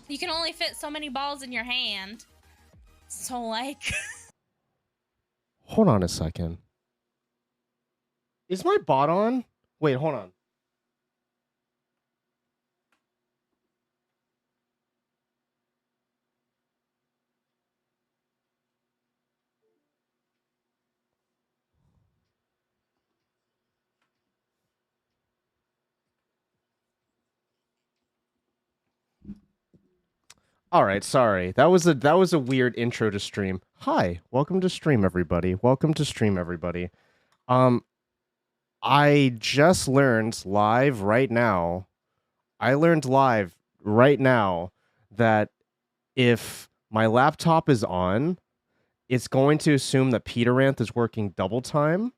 You can only fit so many balls in your hand. So, like... Hold on a second. Is my bot on? Wait, hold on. All right, sorry. That was a weird intro to stream. Hi, welcome to stream, everybody. Welcome to stream, everybody. I just learned live right now. I learned live right now that if my laptop is on, it's going to assume that PETEranth is working double time,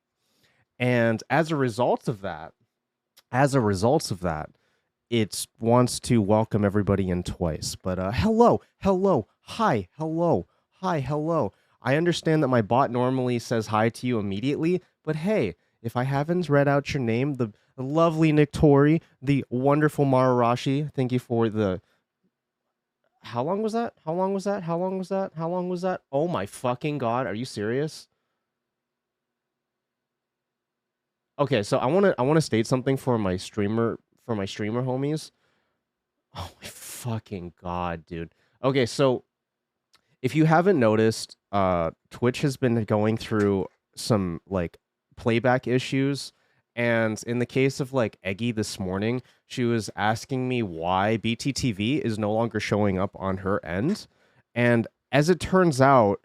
and as a result of that, it wants to welcome everybody in twice. But hello, hi, hello. I understand that my bot normally says hi to you immediately, but hey, if I haven't read out your name, the lovely Niktori, the wonderful Mararashi, thank you for the... How long was that? Oh my fucking god, are you serious? Okay, so I want to state something for my streamer homies. Oh my fucking god, dude. Okay, so if you haven't noticed, Twitch has been going through some like playback issues, and in the case of like Eggy this morning, she was asking me why BTTV is no longer showing up on her end, and as it turns out,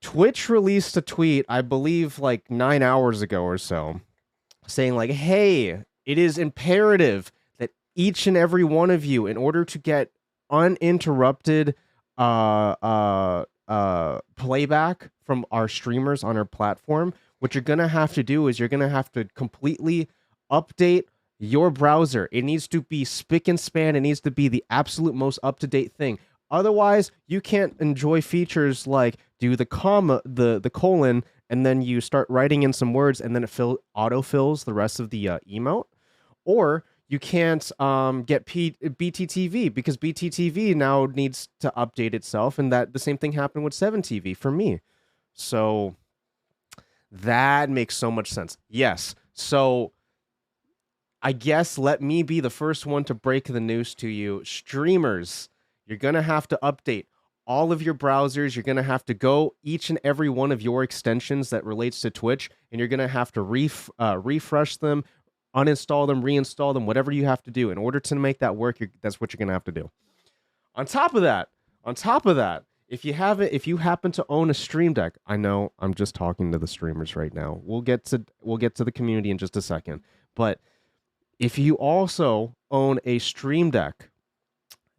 Twitch released a tweet, I believe like 9 hours ago or so, saying like, hey, it is imperative that each and every one of you, in order to get uninterrupted playback from our streamers on our platform, what you're gonna have to do is you're gonna have to completely update your browser. It needs to be spick and span. It needs to be the absolute most up-to-date thing. Otherwise, you can't enjoy features like do the comma, the colon, and then you start writing in some words, and then it autofills the rest of the emote. Or you can't get BTTV because BTTV now needs to update itself, and that the same thing happened with 7TV for me. So that makes so much sense. Yes. So I guess let me be the first one to break the news to you. Streamers, you're going to have to update all of your browsers. You're going to have to go each and every one of your extensions that relates to Twitch, and you're going to have to refresh them, uninstall them, reinstall them, whatever you have to do. In order to make that work, that's what you're going to have to do. On top of that, if you happen to own a Stream Deck, I know I'm just talking to the streamers right now. We'll get to the community in just a second. But if you also own a Stream Deck,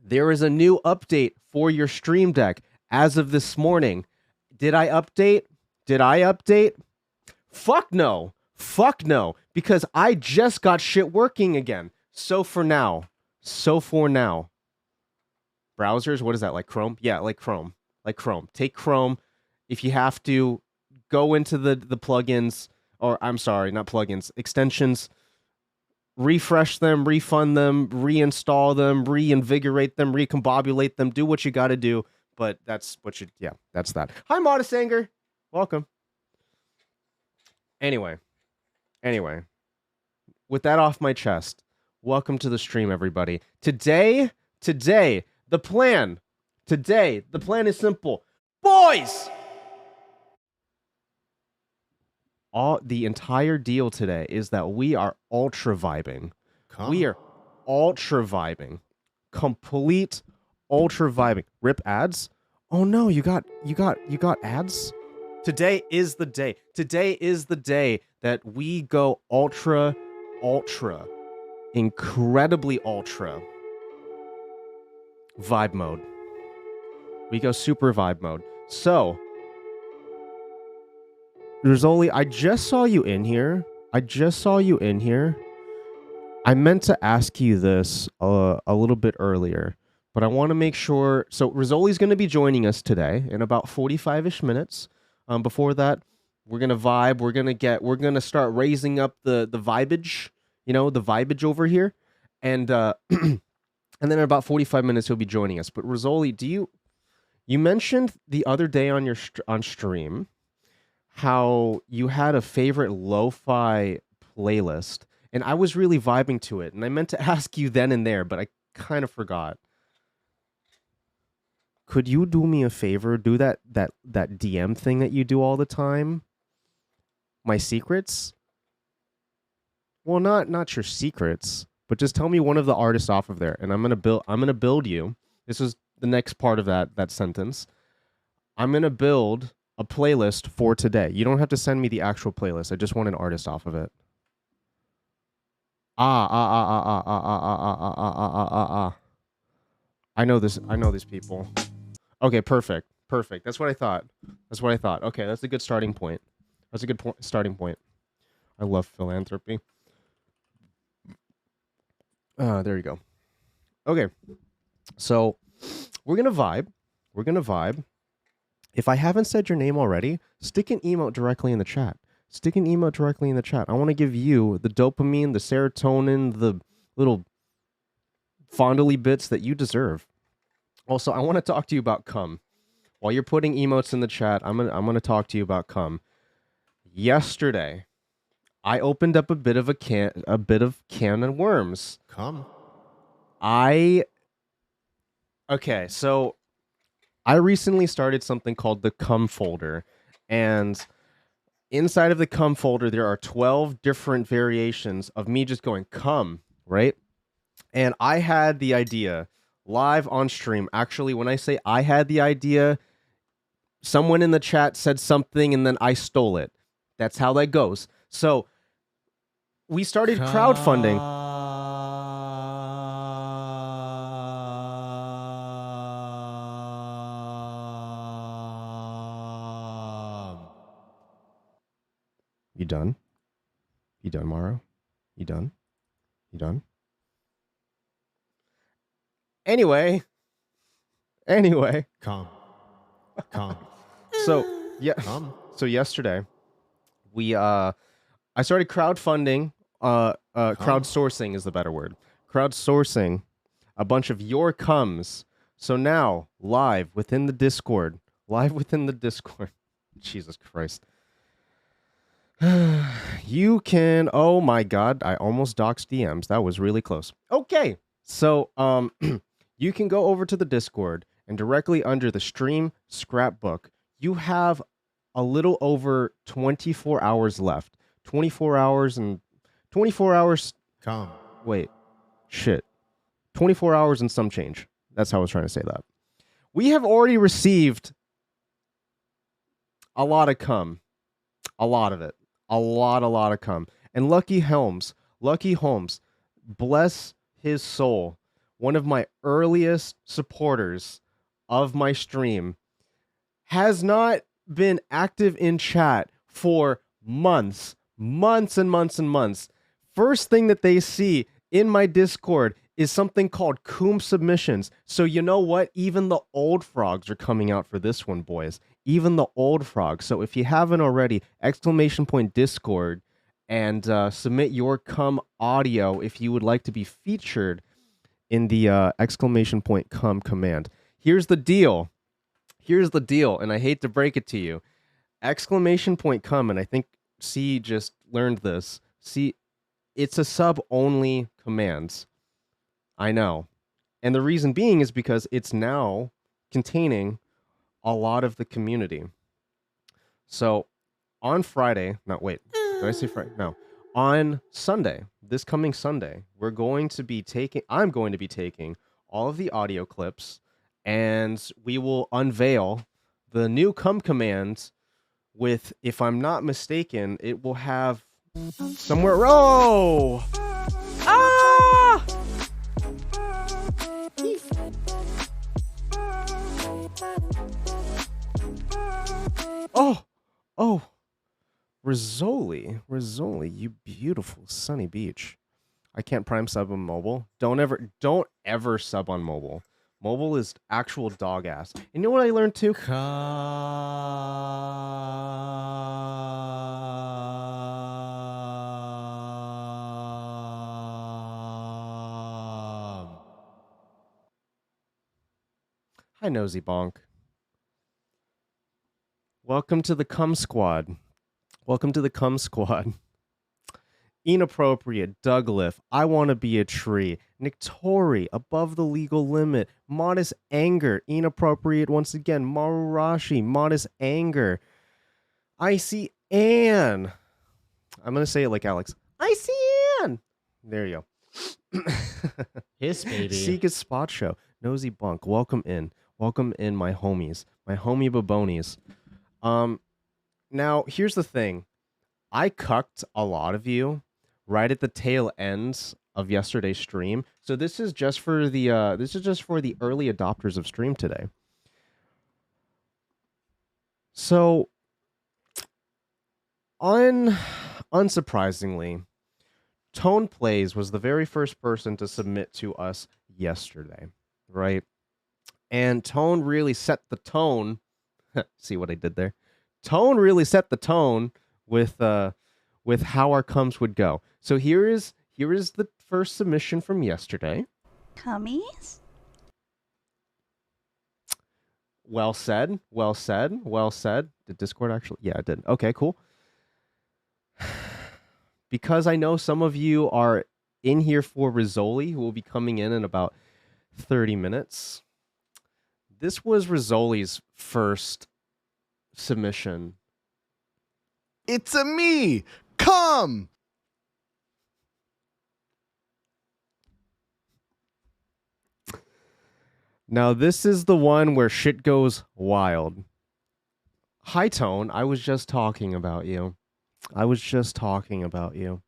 there is a new update for your Stream Deck as of this morning. Did I update? Fuck no, because I just got shit working again. So for now, browsers, what is that, like Chrome? Yeah, like Chrome. Take Chrome. If you have to, go into the plugins, or I'm sorry, not plugins, extensions. Refresh them, refund them, reinstall them, reinvigorate them, recombobulate them. Do what you got to do. But that's that. Hi, Modest Anger. Welcome. Anyway, with that off my chest, welcome to the stream, everybody. Today, the plan is simple. Boys! The entire deal today is that we are ultra vibing. We are ultra vibing. Complete ultra vibing. Rip ads? Oh no, you got ads? Today is the day. Today is the day that we go ultra, incredibly ultra vibe mode. We go super vibe mode. So, Rezoli, I just saw you in here. I meant to ask you this a little bit earlier, but I want to make sure. So Rezoli's going to be joining us today in about 45-ish minutes. Before that, we're going to vibe. We're going to start raising up the vibage, the vibage over here. And And then in about 45 minutes, he'll be joining us. But Rezoli, you mentioned the other day on your on stream how you had a favorite lo-fi playlist, and I was really vibing to it, and I meant to ask you then and there, but I kind of forgot. Could you do me a favor? Do that DM thing that you do all the time? My secrets? Well, not your secrets, but just tell me one of the artists off of there, and I'm gonna build you. This is the next part of that sentence. I'm gonna build a playlist for today. You don't have to send me the actual playlist. I just want an artist off of it. I know this. I know these people. Okay, perfect. Perfect. That's what I thought. That's what I thought. Okay, that's a good starting point. That's a good starting point. I love philanthropy. There you go. Okay. So, we're going to vibe. We're going to vibe. If I haven't said your name already, stick an emote directly in the chat. Stick an emote directly in the chat. I want to give you the dopamine, the serotonin, the little fondly bits that you deserve. Also, I want to talk to you about cum. While you're putting emotes in the chat, I'm gonna talk to you about cum. Yesterday, I opened up a bit of can of worms. Cum. Okay, so I recently started something called the cum folder, and inside of the cum folder there are 12 different variations of me just going cum, right? And I had the idea live on stream. Actually, when I say I had the idea, someone in the chat said something and then I stole it. That's how that goes. So we started crowdfunding. You done? You done, Maro? You done? You done? Anyway. Cum. Cum. So yeah. Cum. So yesterday, I started crowdfunding. Crowdsourcing is the better word. Crowdsourcing a bunch of your cums. So now, live within the Discord. Jesus Christ. You can. Oh my God! I almost doxed DMs. That was really close. Okay, so you can go over to the Discord and directly under the stream scrapbook, you have a little over 24 hours left. 24 hours. Cum. Wait, shit. 24 hours and some change. That's how I was trying to say that. We have already received a lot of cum. A lot of it. A lot of cum. And Lucky Holmes, bless his soul, one of my earliest supporters of my stream, has not been active in chat for months. First thing that they see in my Discord is something called Coom submissions. So you know what? Even the old frogs are coming out for this one, boys. Even the old frogs. So if you haven't already, !Discord and submit your cum audio if you would like to be featured in the !cum command. Here's the deal, and I hate to break it to you. !cum, and I think C just learned this. C, it's a sub-only command. I know. And the reason being is because it's now containing a lot of the community. So on Friday, did I say Friday? No. On Sunday, this coming Sunday, I'm going to be taking all of the audio clips and we will unveil the new cum command with, if I'm not mistaken, it will have somewhere. Oh! Ah! Oh, Rezoli, you beautiful sunny beach. I can't prime sub on mobile. Don't ever sub on mobile. Mobile is actual dog ass. You know what I learned too? Hi, Nosy Bonk. Welcome to the Cum Squad. Welcome to the Cum Squad. Inappropriate, Dougliff, I Want to Be a Tree, Nictori, Above the Legal Limit, Modest Anger, Inappropriate once again, Marurashi, Modest Anger, Icy Ann. I'm going to say it like Alex. Icy Ann. There you go. His baby. Seaga's Spot Show, Nosy Bunk, welcome in. Welcome in, my homies, my homie babonies. Now, here's the thing. I cucked a lot of you right at the tail ends of yesterday's stream. So this is just for the early adopters of stream today. So unsurprisingly, Tone Plays was the very first person to submit to us yesterday, right? And Tone really set the tone. See what I did there? Tone really set the tone with how our cums would go. So here is the first submission from yesterday. Cummies? Well said. Well said. Well said. Did Discord actually? Yeah, it did. Okay, cool. Because I know some of you are in here for Rezoli, who will be coming in about 30 minutes. This was Rezoli's first submission. It's a me! Come! Now, this is the one where shit goes wild. Hi, Tone. I was just talking about you. I was just talking about you.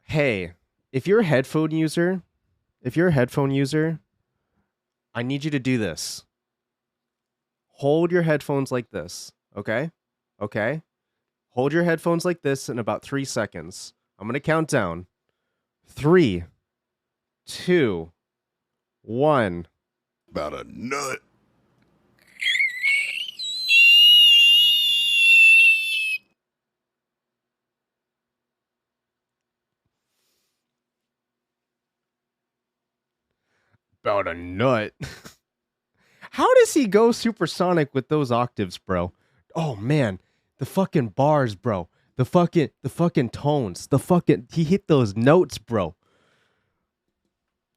Hey, if you're a headphone user, I need you to do this. Hold your headphones like this, okay? Okay? Hold your headphones like this in about 3 seconds. I'm going to count down. 3, 2, 1. About a nut. About a nut. How does he go supersonic with those octaves, bro? Oh man, the fucking bars, bro. The fucking tones. He hit those notes, bro.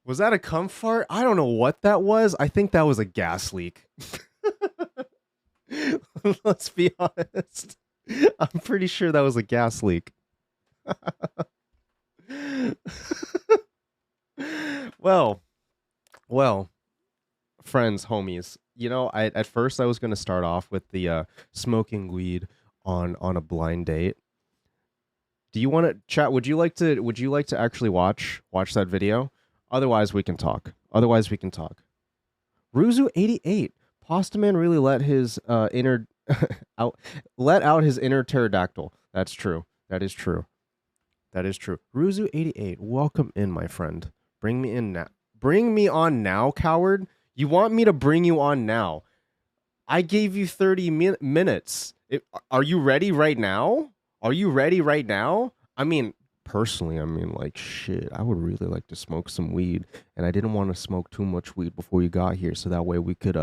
Was that a cum fart? I don't know what that was. I think that was a gas leak. Let's be honest. I'm pretty sure that was a gas leak. Well, friends, homies. You know, at first I was going to start off with the smoking weed on a blind date. Do you want to chat? Would you like to actually watch that video? Otherwise, we can talk. Ruzu88. Pastaman really let his let out his inner pterodactyl. That's true. That is true. Ruzu88, welcome in, my friend. Bring me in now. Bring me on now, coward. You want me to bring you on now? I gave you 30 minutes. Are you ready right now? I mean, personally, like, shit, I would really like to smoke some weed, and I didn't want to smoke too much weed before you got here, so that way we could,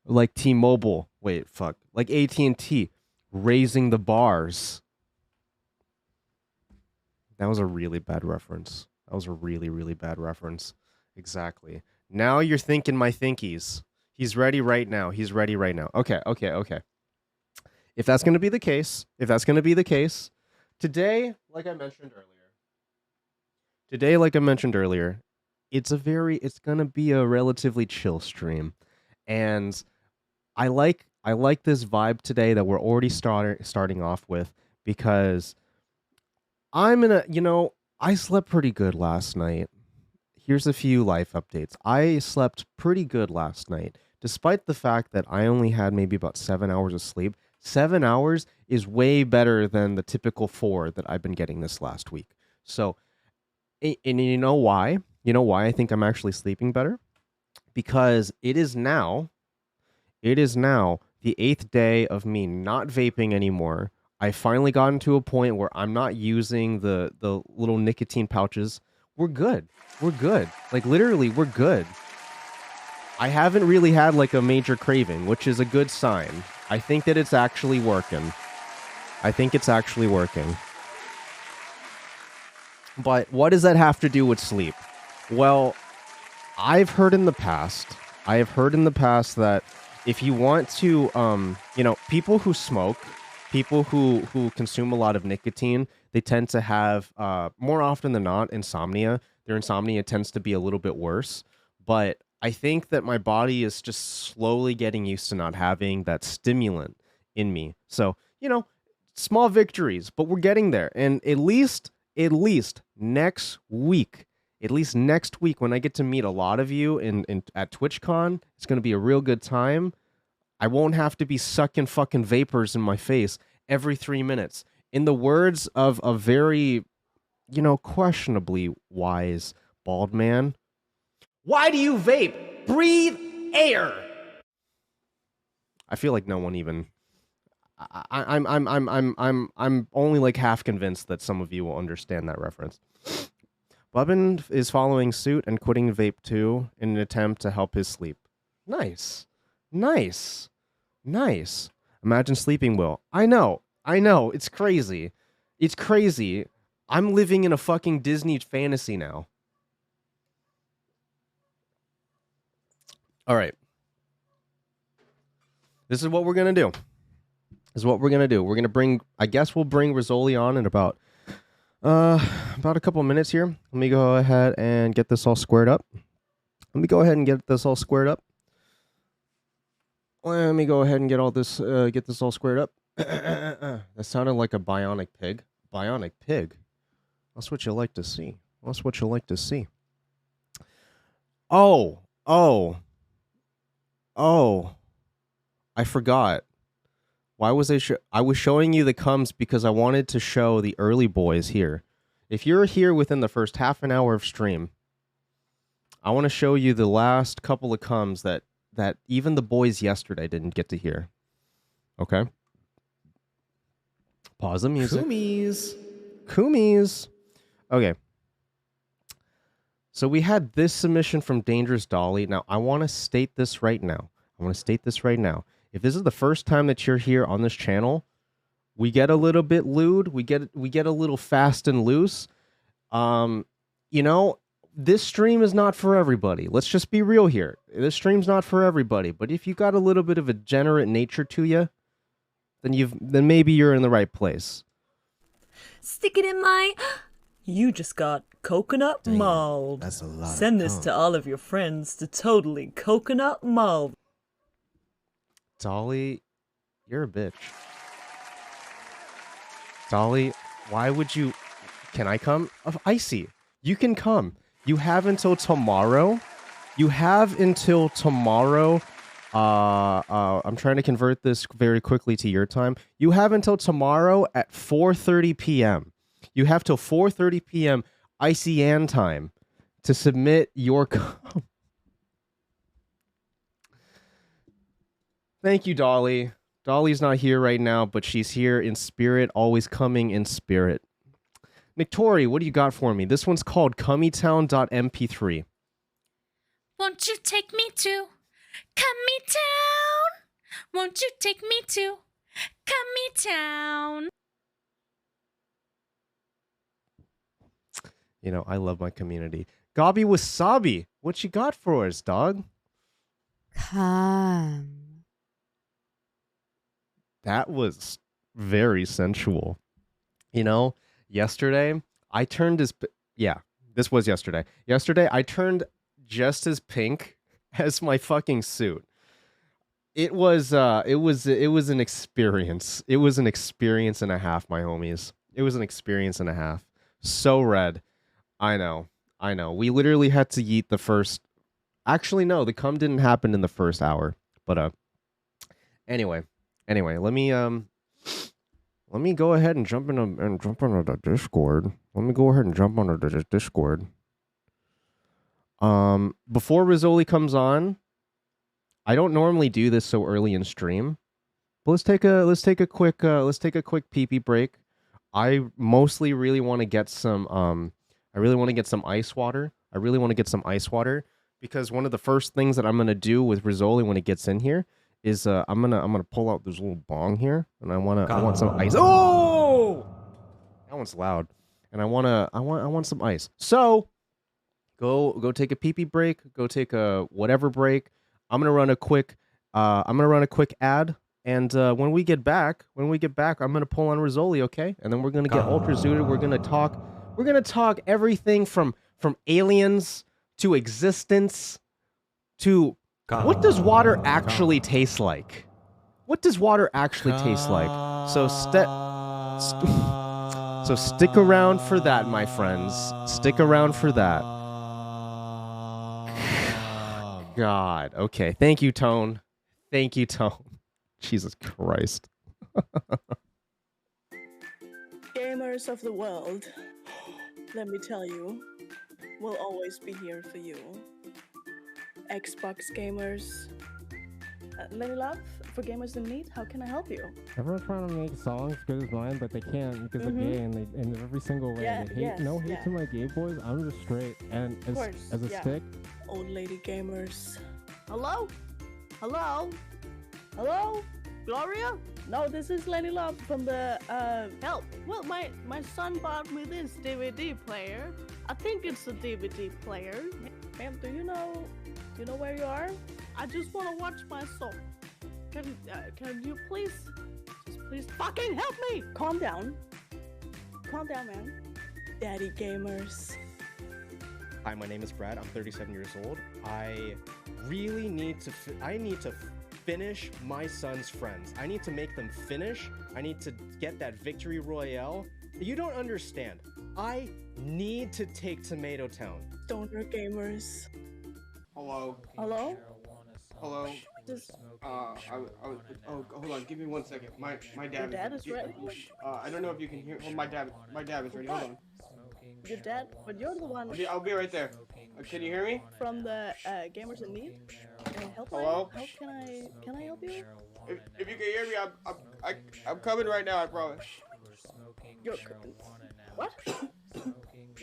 like T-Mobile, like AT&T, raising the bars. That was a really bad reference. That was a really, really bad reference. Exactly. Now you're thinking my thinkies. He's ready right now. Okay. If that's going to be the case, today, like I mentioned earlier, it's going to be a relatively chill stream. And I like this vibe today that we're already starting off with, because I slept pretty good last night. Here's a few life updates. I slept pretty good last night, despite the fact that I only had maybe about 7 hours of sleep. 7 hours is way better than the typical 4 that I've been getting this last week. So, and you know why? You know why I think I'm actually sleeping better? Because it is now the 8th day of me not vaping anymore. I finally gotten to a point where I'm not using the little nicotine pouches. we're good. We're good. Like literally, we're good. I haven't really had like a major craving, which is a good sign. I think that it's actually working. I think it's actually working. But what does that have to do with sleep? Well, I've heard in the past that if you want to, people who smoke, people who consume a lot of nicotine, they tend to have, more often than not, insomnia. Their insomnia tends to be a little bit worse. But I think that my body is just slowly getting used to not having that stimulant in me. So, small victories, but we're getting there. And at least next week, when I get to meet a lot of you at TwitchCon, it's going to be a real good time. I won't have to be sucking fucking vapors in my face every 3 minutes. In the words of a very, questionably wise bald man, why do you vape? Breathe air. I feel like no one even. I'm only like half convinced that some of you will understand that reference. Bubbin is following suit and quitting vape too in an attempt to help his sleep. Nice. Imagine sleeping, Will. I know. It's crazy. I'm living in a fucking Disney fantasy now. All right. This is what we're going to do. We're going to bring, I guess we'll bring Rezoli on in about a couple of minutes here. Let me go ahead and get this all squared up. Let me go ahead and get this all squared up. Get this all squared up. That sounded like a bionic pig. Bionic pig. That's what you like to see. Oh. I forgot. Why was I was showing you the comes because I wanted to show the early boys here. If you're here within the first half an hour of stream, I want to show you the last couple of comes that even the boys yesterday didn't get to hear. Okay? Pause the music. Kumis. Okay. So we had this submission from Dangerous Dolly. Now, I want to state this right now. If this is the first time that you're here on this channel, we get a little bit lewd. We get a little fast and loose. This stream is not for everybody. Let's just be real here. This stream's not for everybody. But if you got a little bit of a degenerate nature to you, then maybe you're in the right place. Stick it in my... You just got coconut mold. That's a lot. Send this to all of your friends to totally coconut mold. Dolly, you're a bitch. Dolly, why would you... Can I come? Icy, you can come. You have until tomorrow. I'm trying to convert this very quickly to your time. You have until tomorrow at 4:30 p.m. You have till 4:30 p.m. ICAN time to submit your... Thank you, Dolly. Dolly's not here right now, but she's here in spirit, always coming in spirit. Nictori, what do you got for me? This one's called cummytown.mp3. Won't you take me to Cummy Town? Won't you take me to Cummy Town? I love my community. Gabi Wasabi, what you got for us, dog? Come. That was very sensual. Yesterday, I turned as... Yeah, this was yesterday. Yesterday, I turned just as pink as my fucking suit. It was an experience. It was an experience and a half, my homies. It was an experience and a half. So red. I know. We literally had to yeet the first... Actually, no, the cum didn't happen in the first hour. But, Anyway, let me go ahead and jump into the Discord. Before Rezoli comes on, I don't normally do this so early in stream, but let's take a quick pee-pee break. I mostly really want to get some I really want to get some ice water. Because one of the first things that I'm gonna do with Rezoli when it gets in here is I'm gonna pull out this little bong here, and I want some ice. Oh, that one's loud, and I want some ice. So go take a pee-pee break. Go take a whatever break. I'm gonna run a quick ad, and when we get back, I'm gonna pull on Rezoli, okay? And then we're gonna get ultra zooted. We're gonna talk everything from aliens to existence to what does water actually taste like? What does water actually taste like? So so stick around for that, my friends. Stick around for that. God. Okay. Thank you, Tone. Jesus Christ. Gamers of the world, let me tell you, we'll always be here for you. Xbox gamers. Lenny Love, for Gamers in Need, how can I help you? Everyone's trying to make songs good as mine, but they can't because they're gay and in every single way. Yeah, They hate, no hate to my gay boys. I'm just straight. And as a stick, Old lady gamers. Hello? Hello? Hello? Gloria? No, this is Lenny Love from the, help. Well, my son bought me this DVD player. I think it's a DVD player. Ma'am, do you know where you are? I just want to watch my soul. Can you please fucking help me? Calm down, man. Daddy gamers. Hi, my name is Brad. I'm 37 years old. I really need to finish my son's friends. I need to make them finish. I need to get that victory royale. You don't understand. I need to take Tomato Town. Stoner gamers. Hello. Hello? Hello. Just Hold on. Give me 1 second. My dad. your dad is ready? I don't know if you can hear. Well, my dad is ready. Hold on. Your dad? But you're the one I'll be right there. Can you hear me? from the Gamers in Need. Helpline. Hello? How can I help you? If you can hear me, I'm coming right now. I promise. You're what?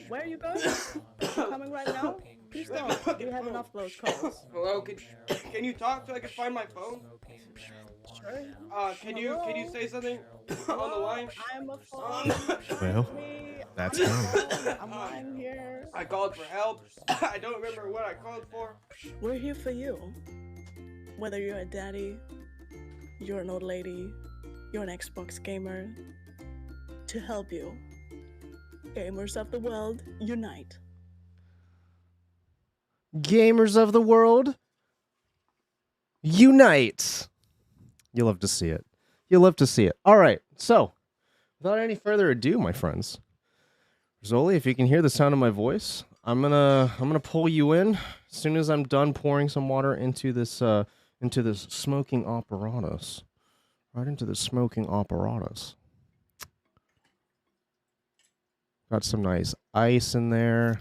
Where are you going? You're coming right now? Please don't. We have enough close calls. Hello. Can you talk so I can find my phone? Sure. Can you say something on the line? I'm a phone. Well, that's fine. I'm here. I called for help. I don't remember what I called for. We're here for you. Whether you're a daddy, you're an old lady, you're an Xbox gamer, to help you. Gamers of the world, unite. Gamers of the world, unite. You'll love to see it. All right. So, without any further ado, my friends, Rezoli, if you can hear the sound of my voice, I'm gonna pull you in as soon as I'm done pouring some water into this smoking apparatus. Right into the smoking apparatus. Got some nice ice in there.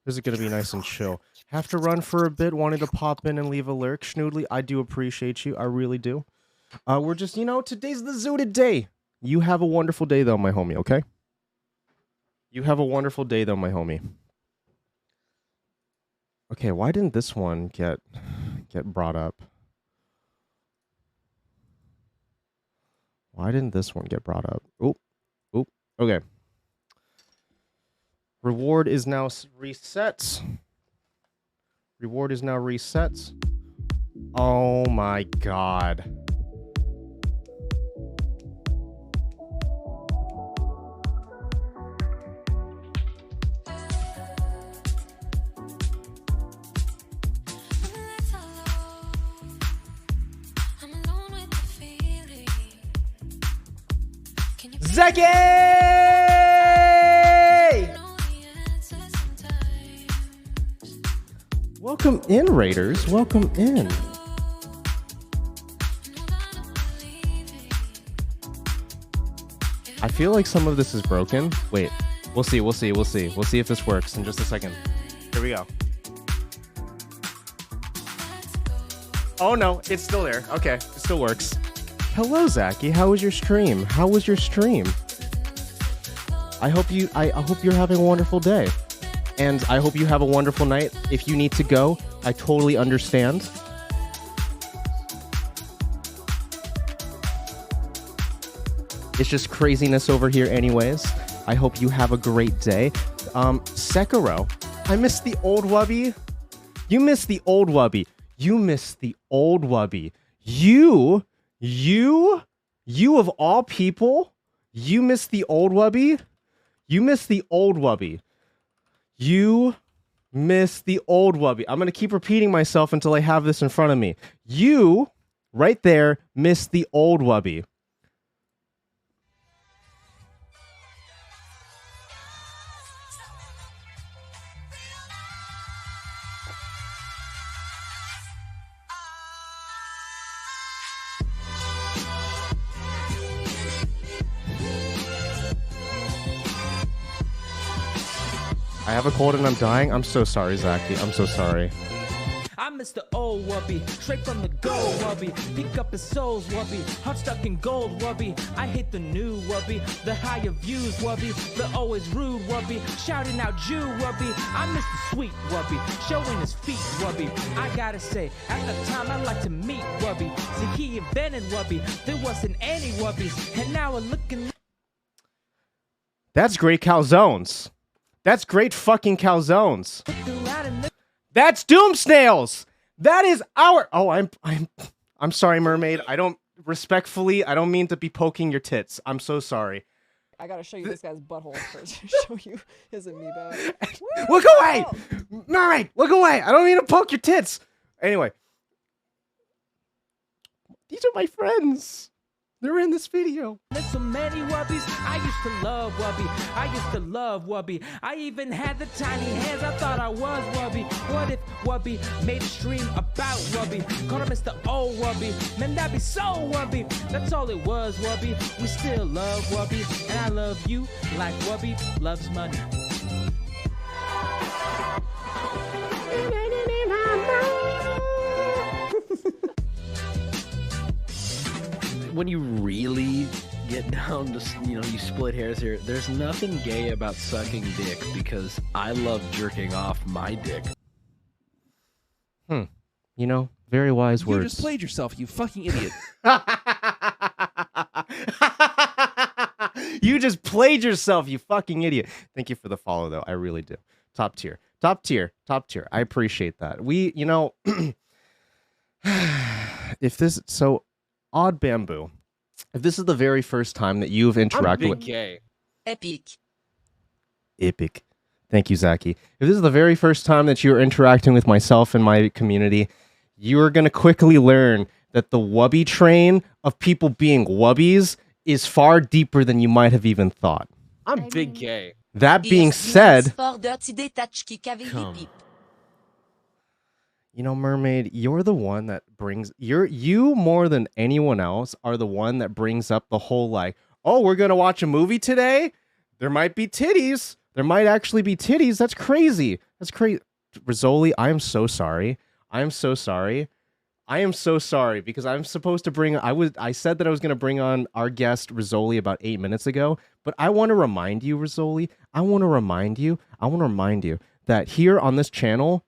This is gonna be nice and chill. Have to run for a bit. Wanted to pop in and leave a lurk. Schnoodly, I do appreciate you. I really do. We're just, today's the zooted day. You have a wonderful day, though, my homie, okay? You have a wonderful day, though, my homie. Okay, why didn't this one get brought up? Why didn't this one get brought up? Oop. Okay. Reward is now reset. Oh my god. Zeki! Welcome in, Raiders. Welcome in. I feel like some of this is broken. Wait, we'll see. We'll see if this works in just a second. Here we go. Oh no, it's still there. Okay, it still works. Hello, Zachy. How was your stream? I hope you're having a wonderful day. And I hope you have a wonderful night. If you need to go, I totally understand. It's just craziness over here anyways. I hope you have a great day. Sekiro, I miss the old Wubby. You miss the old Wubby. You miss the old Wubby. You of all people, you miss the old Wubby. You miss the old Wubby. You miss the old Wubby. I'm going to keep repeating myself until I have this in front of me. You, right there, miss the old Wubby. I have a cold and I'm dying. I'm so sorry, Zachy. I'm so sorry. I miss the old Wubby, straight from the gold Wubby. Pick up his souls Wubby, heart stuck in gold Wubby. I hate the new Wubby, the higher views Wubby, the always rude Wubby, shouting out Jew Wubby. I miss the sweet Wubby, showing his feet Wubby. I gotta say, at the time I like to meet Wubby. See, he invented Wubby, there wasn't any Wubbies, and now we're looking. That's great calzones. That's great fucking calzones. That's Doom Snails. That is our. Oh, I'm sorry, mermaid. I don't mean to be poking your tits. I'm so sorry. I gotta show you this guy's butthole first to show you his amiibo. Look away, mermaid. Look away. I don't mean to poke your tits. Anyway, these are my friends. They're in this video. There's so many Wubbies. I used to love Wubby. I used to love Wubby. I even had the tiny hands. I thought I was Wubby. What if Wubby made a stream about Wubby? Called him Mr. Old Wubby. Man, that'd be so Wubby. That's all it was, Wubby. We still love Wubby. And I love you like Wubby loves money. When you really get down to, you split hairs here, there's nothing gay about sucking dick because I love jerking off my dick. Very wise words. You just played yourself, you fucking idiot. You just played yourself, you fucking idiot. Thank you for the follow, though. I really do. Top tier. Top tier. Top tier. I appreciate that. If this... So... Odd Bamboo, if this is the very first time that you've interacted with... gay. Epic. Thank you, Zachy. If this is the very first time that you're interacting with myself and my community, you are going to quickly learn that the Wubby train of people being Wubbies is far deeper than you might have even thought. I'm big gay. That being said... Mermaid, you're the one that brings... You more than anyone else are the one that brings up the whole, oh, we're going to watch a movie today? There might be titties. There might actually be titties. That's crazy. That's crazy. Rezoli, I am so sorry. I am so sorry. I am so sorry because I'm supposed to bring... I said that I was going to bring on our guest, Rezoli, about 8 minutes ago, but I want to remind you, Rezoli, I want to remind you that here on this channel...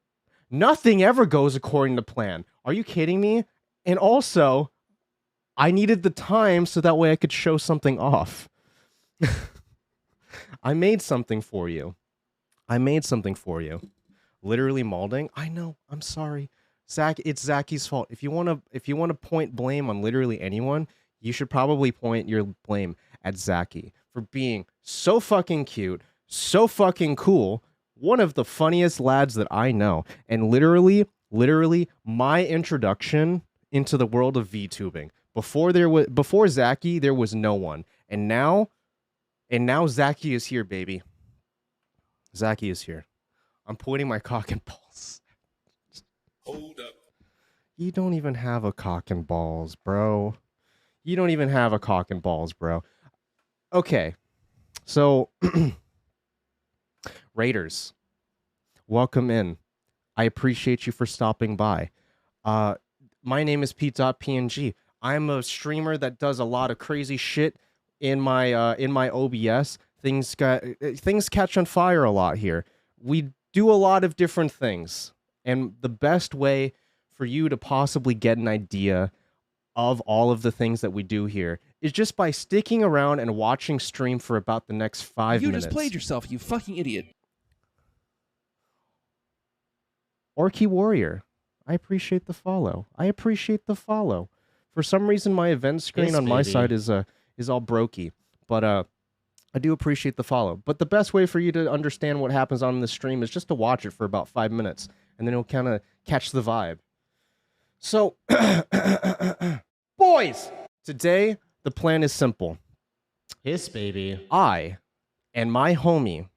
Nothing ever goes according to plan. Are you kidding me? And also, I needed the time so that way I could show something off. I made something for you. Literally molding. I know. I'm sorry. Zach, it's Zachy's fault. If you want to point blame on literally anyone, you should probably point your blame at Zachy for being so fucking cute, so fucking cool, one of the funniest lads that I know, and literally my introduction into the world of VTubing. Before Zachy, there was no one, and now Zachy is here, baby. Zachy is here. I'm pointing my cock and balls. Hold up. You don't even have a cock and balls, bro. You don't even have a cock and balls, bro. Okay, so. Raiders, welcome in. I appreciate you for stopping by. My name is PETEdotPNG. I'm a streamer that does a lot of crazy shit in my OBS. Things catch on fire a lot here. We do a lot of different things. And the best way for you to possibly get an idea of all of the things that we do here is just by sticking around and watching stream for about the next 5 minutes. You just played yourself, you fucking idiot. Orky Warrior, I appreciate the follow. I appreciate the follow. For some reason, my event screen Yes, on my baby. side is all brokey, but I do appreciate the follow. But the best way for you to understand what happens on the stream is just to watch it for about 5 minutes, and then you'll kind of catch the vibe. So, boys, today the plan is simple. Yes, baby. I and my homie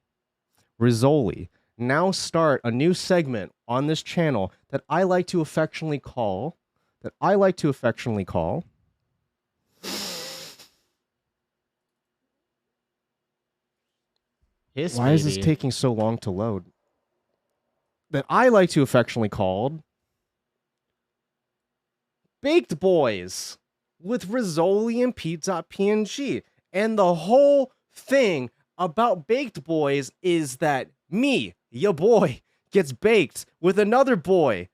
Rezoli now start a new segment on this channel that I like to affectionately call. Yes, Why is this baby. taking so long to load? That I like to affectionately call Baked Boys with Rezoli and PETEdotPNG. And the whole thing about Baked Boys is that me, ya boy, gets baked with another boy,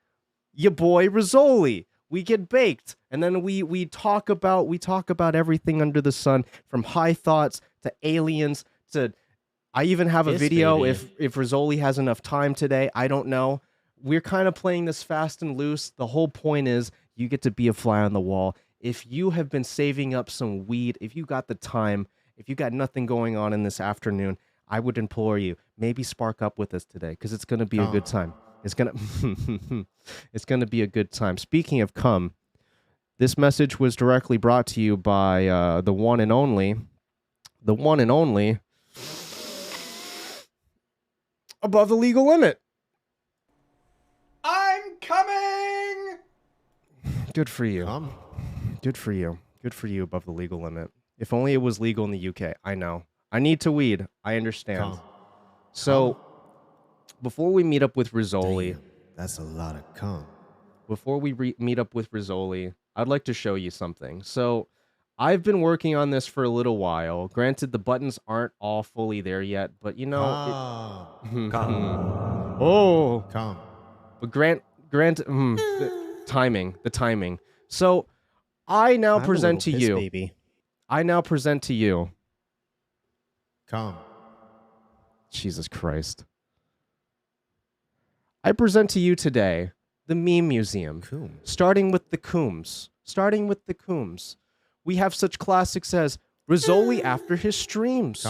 ya boy Rezoli. We get baked, and then we talk about everything under the sun, from high thoughts to aliens to. I even have a Yes, video baby. if Rezoli has enough time today. I don't know. We're kind of playing this fast and loose. The whole point is you get to be a fly on the wall. If you have been saving up some weed, if you got the time, if you got nothing going on in this afternoon, I would implore you, maybe spark up with us today, because it's going to be a good time. It's gonna be a good time. Speaking of cum, this message was directly brought to you by the one and only Above the Legal Limit. I'm coming. Good for you. Good for you. Good for you, Above the Legal Limit. If only it was legal in the UK. I know. I need to weed. I understand. So, before we meet up with Rezoli, That's a lot of cum. before we meet up with Rezoli, I'd like to show you something. So, I've been working on this for a little while. Granted, the buttons aren't all fully there yet, but you know, oh, Cum. but the timing. So, I now I'm a present to little pissed, you. baby. I now present to you. Cum. Jesus Christ. I present to you today the Meme Museum. Starting with the Coombs. We have such classics as Rezoli after his streams.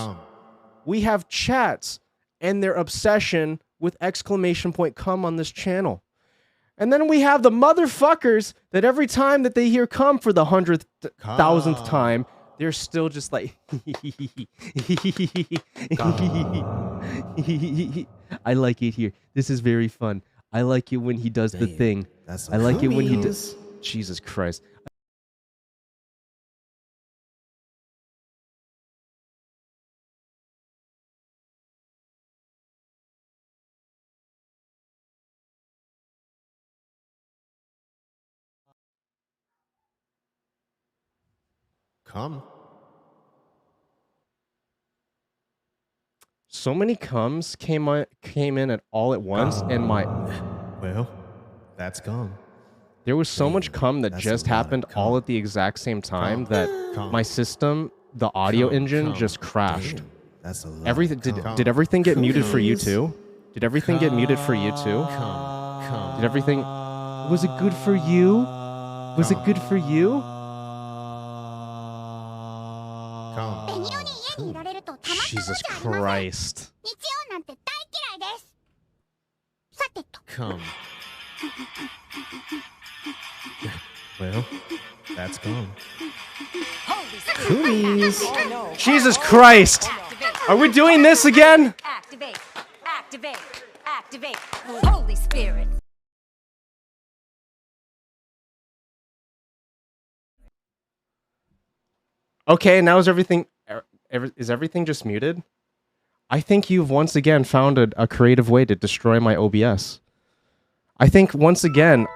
We have chats and their obsession with exclamation point cum on this channel. And then we have the motherfuckers that every time that they hear cum for the 100,000th time, they're still just like, I like it here. This is very fun. I like it when he does the thing. I like it when he does. Jesus Christ. Cum. So many cums came in at all at once, and Well, that's cum. there was so much cum that that's just a lot of happened all at the exact same time that Cum. my system, the audio Cum, engine, cum. just crashed. That's a lot. Everything of cum. did everything get muted for you Cookies. too? Did everything get muted for you too? Cum. Did everything? Was it good for you? Was it good for you? Cum. Jesus Christ. Cum. Well, that's cum. Coomies. Jesus Christ. Are we doing this again? Activate. Holy Spirit. Okay, now is everything just muted? I think you've once again found a creative way to destroy my OBS. I think once again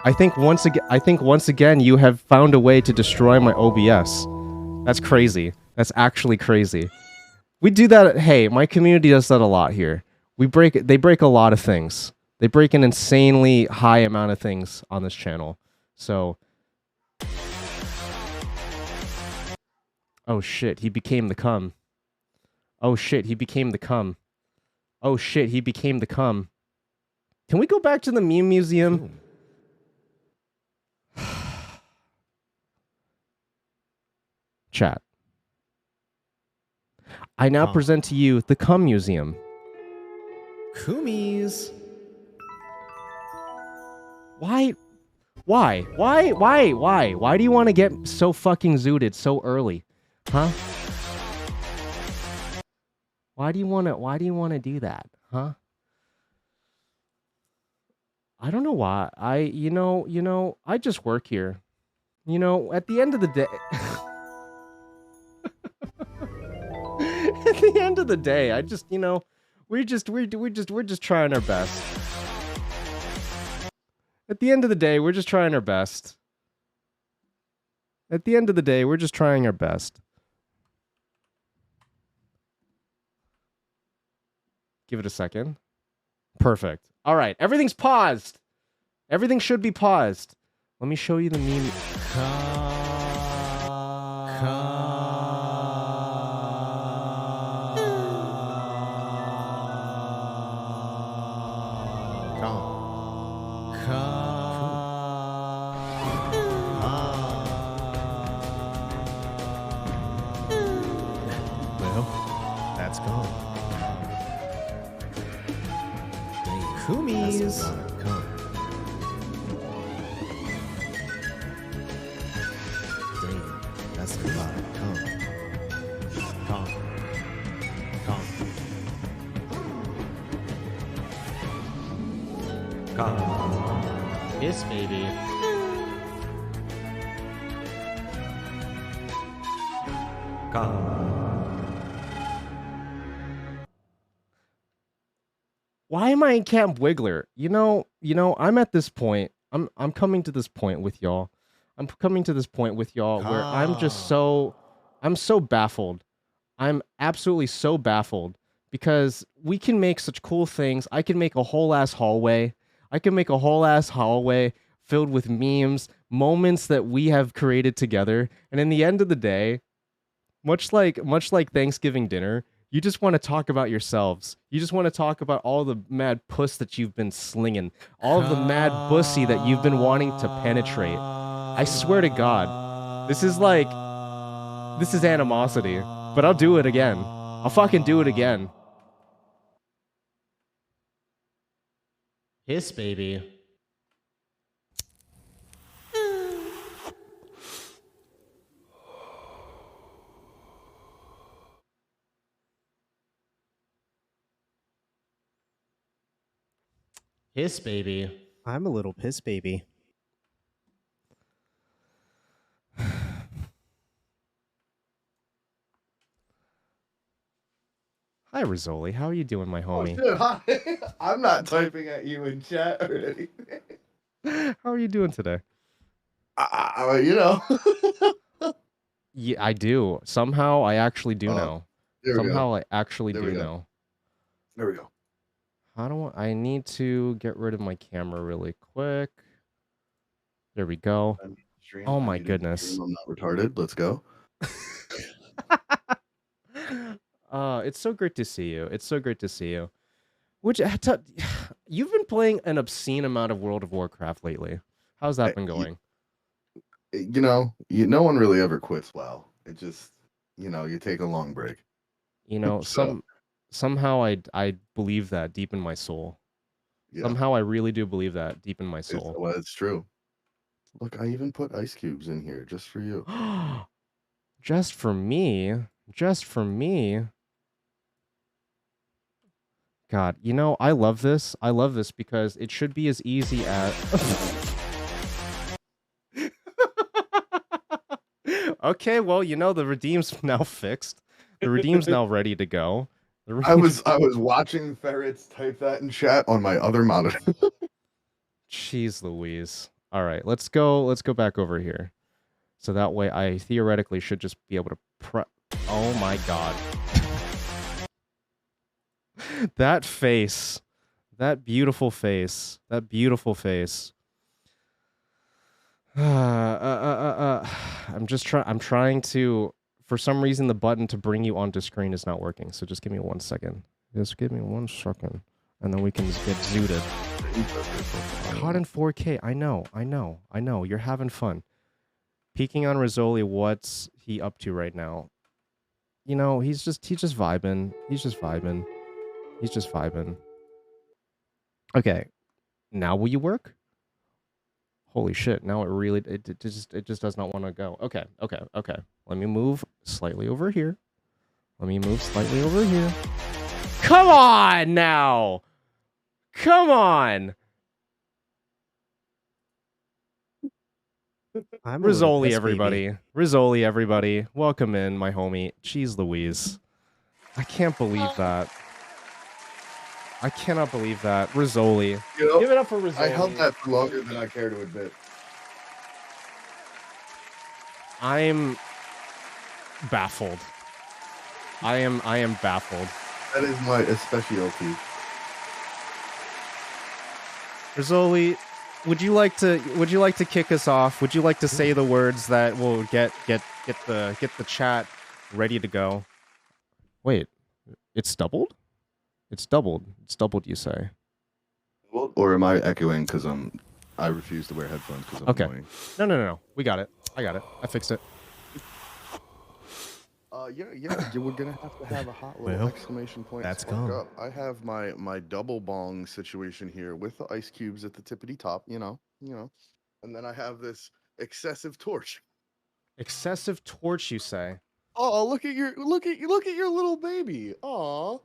you have found a way to destroy my OBS. That's crazy. That's actually crazy. We do that. Hey, my community does that a lot here. They break a lot of things. They break an insanely high amount of things on this channel. So, oh shit, he became the cum. Oh shit, he became the cum. Oh shit, he became the cum. Can we go back to the meme museum? Chat. I now present to you the cum museum. Kumis. Why? Why do you want to get so fucking zooted so early? Huh? Why do you want to do that? Huh? I don't know why. You know, I just work here. You know, at the end of the day at the end of the day, I just, you know, we're just trying our best. At the end of the day, we're just trying our best. At the end of the day, we're just trying our best. Give it a second. Perfect. All right, everything's paused. Everything should be paused. Let me show you the meme. Well, that's gone. Kumis. Come. Damn, that's a lot. Come. Yes, baby. Why am I in Camp Wiggler? You know, I'm at this point. I'm coming to this point with y'all. I'm coming to this point with y'all where I'm so baffled. I'm absolutely so baffled because we can make such cool things. I can make a whole ass hallway. I can make a whole ass hallway filled with memes, moments that we have created together. And in the end of the day, much like Thanksgiving dinner, you just want to talk about yourselves. You just want to talk about all the mad puss that you've been slinging, all of the mad pussy that you've been wanting to penetrate. I swear to God, this is animosity, but I'll do it again. I'll fucking do it again. Hiss, baby. Hiss, baby. I'm a little piss baby. Hi, Rezoli. How are you doing, my homie? Oh, shit, hi. I'm not typing at you in chat or anything. How are you doing today? You know. Yeah, I do. Somehow, I actually do know. There we Somehow, go. I actually There do we go. know. There we go. How do I need to get rid of my camera really quick. There we go. Oh my goodness. I'm not retarded. Let's go. It's so great to see you. It's so great to see you. Which you've been playing an obscene amount of World of Warcraft lately. How's that been going? You know, no one really ever quits WoW. It just, you know, you take a long break. You know, somehow I believe that deep in my soul. Yeah. Somehow I really do believe that deep in my soul. Well, it's true. Look, I even put ice cubes in here just for you. Just for me? Just for me? God, you know, I love this. I love this because it should be as easy as... Okay, well, you know, the redeem's now fixed. The redeem's now ready to go. I was watching Ferrets type that in chat on my other monitor. Jeez Louise. All right, let's go back over here. So that way I theoretically should just be able to oh my god. That face. That beautiful face. That beautiful face. I'm trying to, for some reason the button to bring you onto screen is not working. So just give me 1 second. Just give me 1 second. And then we can get zooted. Caught in 4K. I know. You're having fun. Peeking on Rezoli, what's he up to right now? You know, he's just vibing. He's just vibing. Okay. Now will you work? Holy shit, now it just does not want to go. Okay. Let me move slightly over here. Come on now! Come on! Rezoli, everybody. Rezoli, everybody. Welcome in, my homie. Jeez Louise. I can't believe that. I cannot believe that. Rezoli. You know, Give it up for Rezoli. I held that for longer than I care to admit. I'm baffled. I am baffled. That is my especialty. Rezoli, would you like to kick us off? Would you like to say the words that will get the chat ready to go? Wait, it's doubled? It's doubled, you say? Or am I echoing because I refuse to wear headphones because I'm annoying? No. We got it. I got it. I fixed it. We're gonna have to have a hot little exclamation point. That's spark gone. up. I have my double bong situation here with the ice cubes at the tippity top, you know, and then I have this excessive torch. Excessive torch, you say? Oh, look at your little baby. Aw.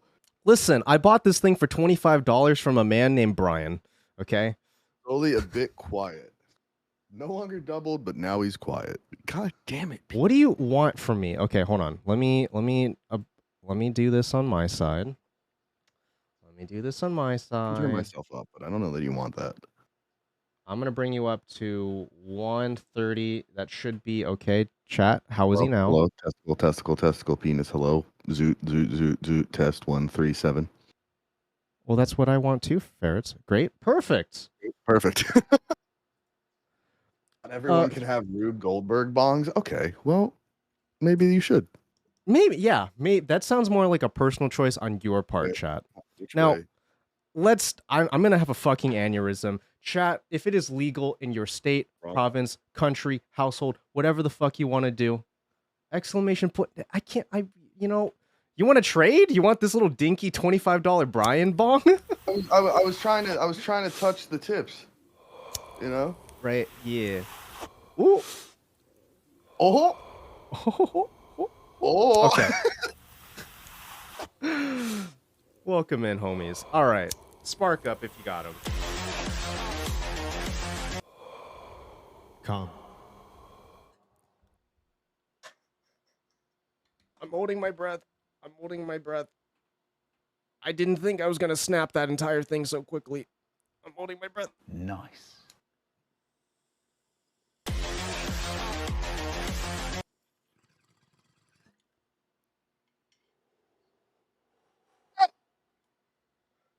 Listen, I bought this thing for $25 from a man named Brian. Okay. Only a bit quiet. No longer doubled, but now he's quiet. God damn it. What do you want from me? Okay, hold on. Let me do this on my side. I'm turning myself up, but I don't know that you want that. I'm gonna bring you up to 130. That should be okay. Chat, how is he now? Hello, testicle, penis. Hello, zoot. Test 137. Well, that's what I want too, Ferrets. Great, perfect. Not everyone can have Rube Goldberg bongs. Okay, well, maybe you should. Maybe, yeah. That sounds more like a personal choice on your part, chat. Now, I'm gonna have a fucking aneurysm. Chat, if it is legal in your state, province, country, household, whatever the fuck you want to do, exclamation point. You want to trade? You want this little dinky $25 Brian bong? I was trying to touch the tips. You know? Right, yeah. Ooh. Oh. Okay. Welcome in, homies. All right. Spark up if you got him. Calm. I'm holding my breath. I didn't think I was going to snap that entire thing so quickly. I'm holding my breath. Nice.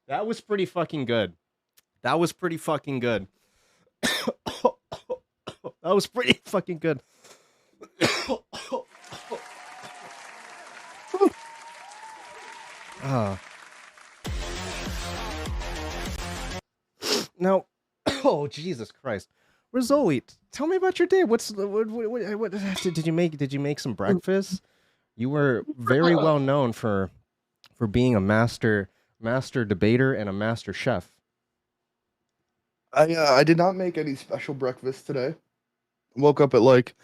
That was pretty fucking good. That was pretty fucking good. Now, oh Jesus Christ, Rezoli, tell me about your day. What did you make? Did you make some breakfast? You were very well known for being a master debater and a master chef. I did not make any special breakfast today. Woke up at like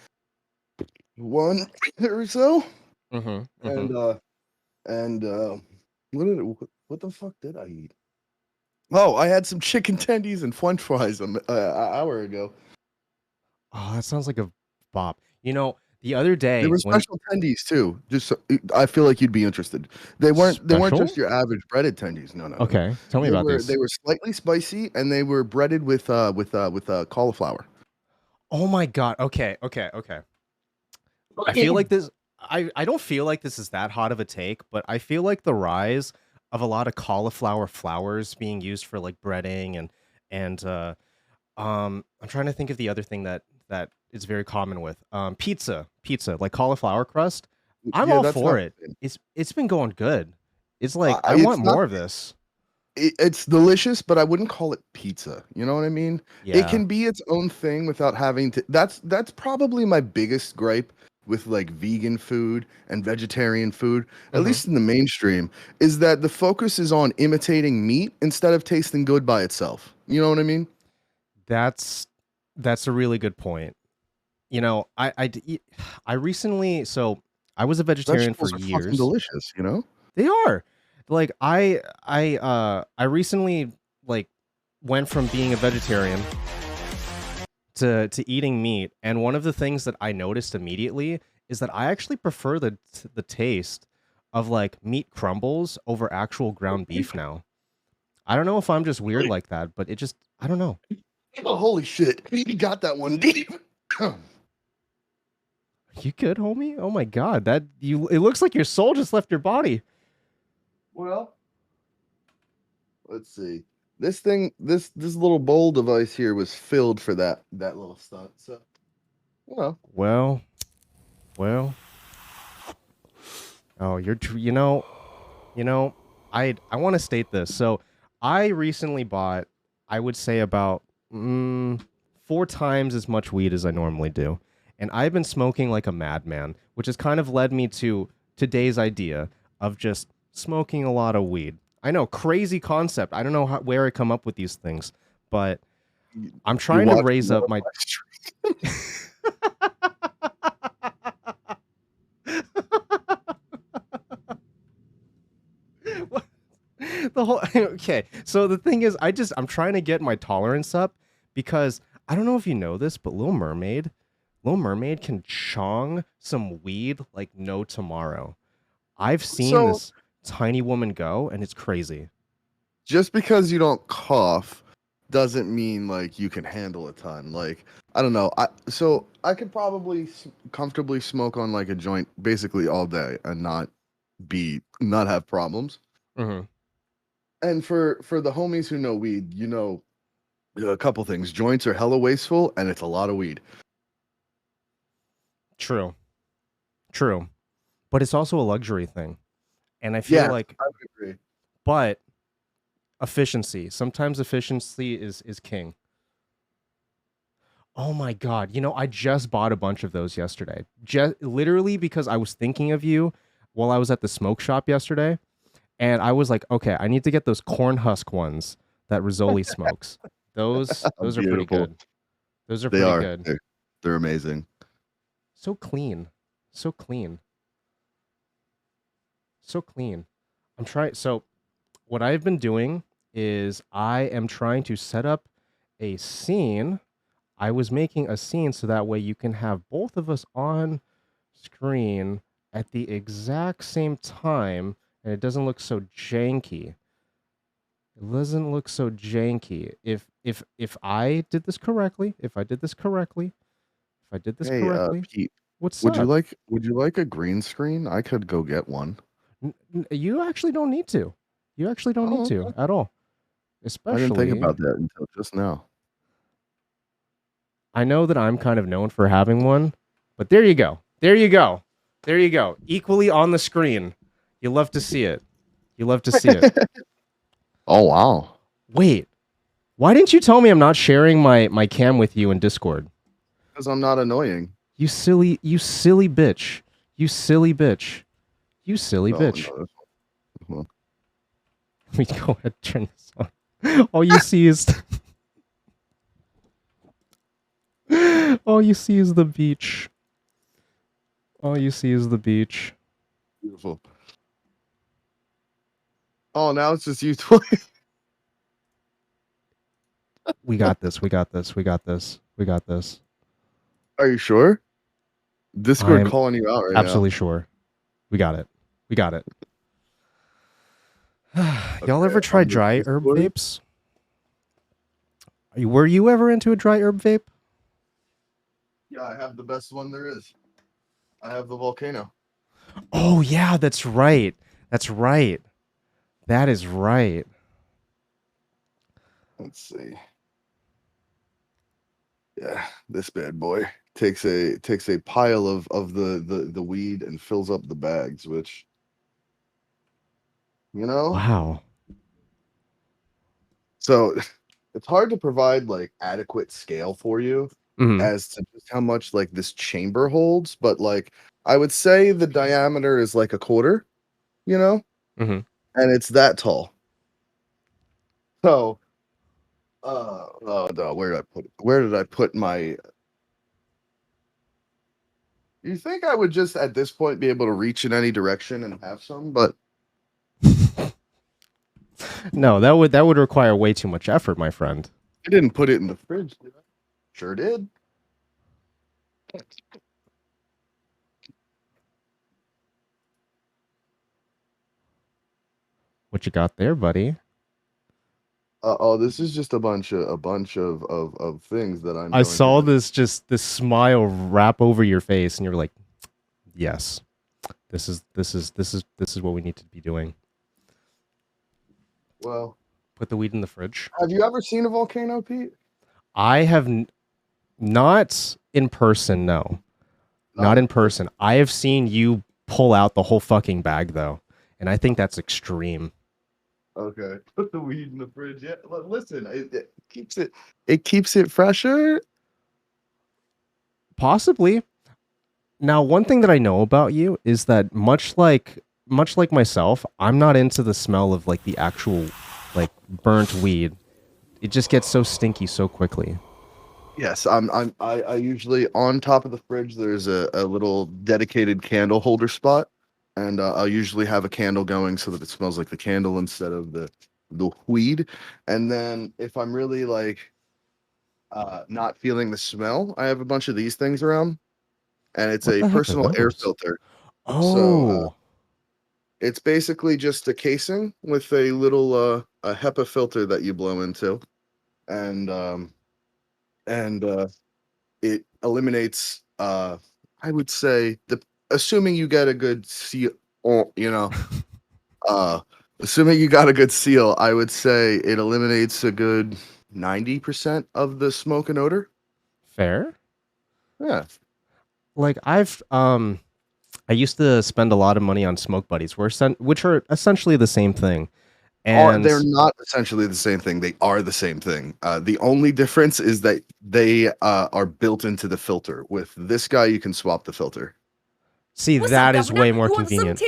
1 or so. And what the fuck did I eat? Oh, I had some chicken tendies and French fries an hour ago. Oh, that sounds like a bop. You know, the other day there were special tendies too. Just I feel like you'd be interested. They weren't just your average breaded tendies. No. Okay, tell me about this. They were slightly spicy and they were breaded with cauliflower. Oh my god. Okay. I feel like this. I don't feel like this is that hot of a take, but I feel like the rise of a lot of cauliflower flowers being used for like breading and I'm trying to think of the other thing that is very common with pizza like cauliflower crust. I'm Yeah, all that's for not it. It's been going good. It's like I it's want not more of this. it's delicious, but I wouldn't call it pizza. You know what I mean? It Yeah. can be its own thing without having to. That's probably my biggest gripe with like vegan food and vegetarian food, at Mhm. least in the mainstream, is that the focus is on imitating meat instead of tasting good by itself. You know what I mean? That's a really good point. You know, I recently so I was a vegetarian for Vegetables are fucking years. delicious, you know? They are. Like I recently like went from being a vegetarian to eating meat, and one of the things that I noticed immediately is that I actually prefer the taste of like meat crumbles over actual ground beef now. I don't know if I'm just weird Really? like that, but it just I don't know. Oh, holy shit. You got that one deep. You good, homie? Oh my god, that you it looks like your soul just left your body. Well, let's see. This thing, this little bowl device here was filled for that little stunt. So, well, Well. Oh, you know, I want to state this. So, I recently bought, I would say about 4 times as much weed as I normally do, and I've been smoking like a madman, which has kind of led me to today's idea of just smoking a lot of weed. I know, crazy concept. I don't know where I come up with these things, but I'm trying to raise up my. The whole okay. So the thing is, I'm trying to get my tolerance up because I don't know if you know this, but Little Mermaid can chong some weed like no tomorrow. I've seen So- this tiny woman go, and it's crazy. just because you don't cough doesn't mean like you can handle a ton. Like, I don't know. I could probably comfortably smoke on like a joint basically all day and not have problems. Mm-hmm. And for the homies who know weed, you know a couple things. Joints are hella wasteful, and it's a lot of weed. True. But it's also a luxury thing, and I feel like, I would agree. but efficiency. Sometimes efficiency is king. Oh my god! You know, I just bought a bunch of those yesterday. Just literally because I was thinking of you while I was at the smoke shop yesterday, and I was like, okay, I need to get those corn husk ones that Rezoli smokes. Those are pretty Beautiful. good. Those are They pretty are. good. They're amazing. So clean. So clean. So clean. I'm trying. So, what I've been doing is I am trying to set up a scene. I was making a scene so that way you can have both of us on screen at the exact same time and it doesn't look so janky. It doesn't look so janky. If I did this correctly, Hey, Pete, what's would up? you like a green screen? I could go get one. You actually don't need to. You actually don't need to at all. I Especially, didn't think about that until just now. I know that I'm kind of known for having one, but there you go. There you go. There you go. Equally on the screen. You love to see it. You love to see it. Oh wow. Wait. Why didn't you tell me I'm not sharing my cam with you in Discord? Because I'm not annoying. You silly bitch. You silly bitch. You silly Oh, bitch. no, this one. Let me go ahead and turn this on. All you see is all you see is the beach. All you see is the beach. Beautiful. Oh, now it's just you twice. We got this. We got this. We got this. We got this. Are you sure? Discord I'm calling you out right absolutely sure. We got it. We got it. Y'all ever try on the dry herb Discord? vapes? Were you ever into a dry herb vape? now. Yeah, I have the best one there is. I have the volcano. Oh yeah, that's right. That's right. That is right. Let's see. Yeah, this bad boy takes a pile of the weed and fills up the bags, which, you know. Wow. So it's hard to provide like adequate scale for you as to just how much like this chamber holds, but like I would say the diameter is like a quarter, you know, and it's that tall. So, oh no, where did I put it? Where did I put my? You think I would just at this point be able to reach in any direction and have some, but no, that would require way too much effort, my friend. I didn't put it in the fridge, did I? Sure did. What you got there, buddy? Oh, this is just a bunch of things that I saw this smile wrap over your face, and you're like, "Yes, this is what we need to be doing." Well, put the weed in the fridge. Have you ever seen a volcano, Pete? I have not in person. No, not in person. I have seen you pull out the whole fucking bag, though, and I think that's extreme. Okay, put the weed in the fridge. Yeah, listen, it keeps it fresher. Possibly. Now, one thing that I know about you is that much like myself, I'm not into the smell of like the actual like burnt weed. It just gets so stinky so quickly. Yes, I usually on top of the fridge. There's a little dedicated candle holder spot. And I'll usually have a candle going so that it smells like the candle instead of the weed. And then if I'm really like not feeling the smell, I have a bunch of these things around, and it's a personal air filter. Oh, so, it's basically just a casing with a little a HEPA filter that you blow into, and it eliminates I would say assuming you get a good seal, you know, assuming you got a good seal, I would say it eliminates a good 90% of the smoke and odor. Fair. Yeah. Like I used to spend a lot of money on smoke buddies, which are essentially the same thing. And they're not essentially the same thing. They are the same thing. The only difference is that they are built into the filter. With this guy, you can swap the filter. See, that is way more convenient.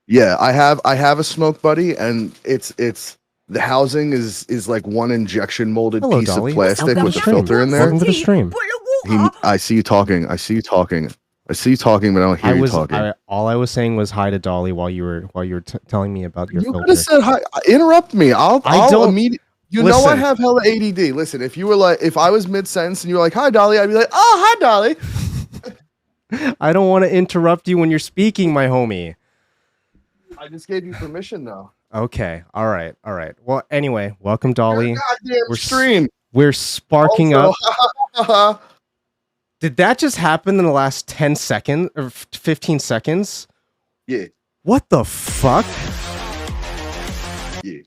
Yeah, I have a smoke buddy, and it's the housing is like one injection molded piece Dolly. of plastic with a filter in there. Welcome to the stream. I see you talking, but I don't hear you talking. All I was saying was hi to Dolly while you were telling me about your filter. You could have said hi. Interrupt me. I'll immediately. You know I have hella ADD. Listen, if I was mid sentence and you were like, "Hi, Dolly," I'd be like, "Oh, hi, Dolly." I don't want to interrupt you when you're speaking, my homie. I just gave you permission, though. Okay. All right. Well, anyway, welcome, Dolly. Stream. We're sparking also, up. Did that just happen in the last 10 seconds or 15 seconds? Yeah. What the fuck? Yeah.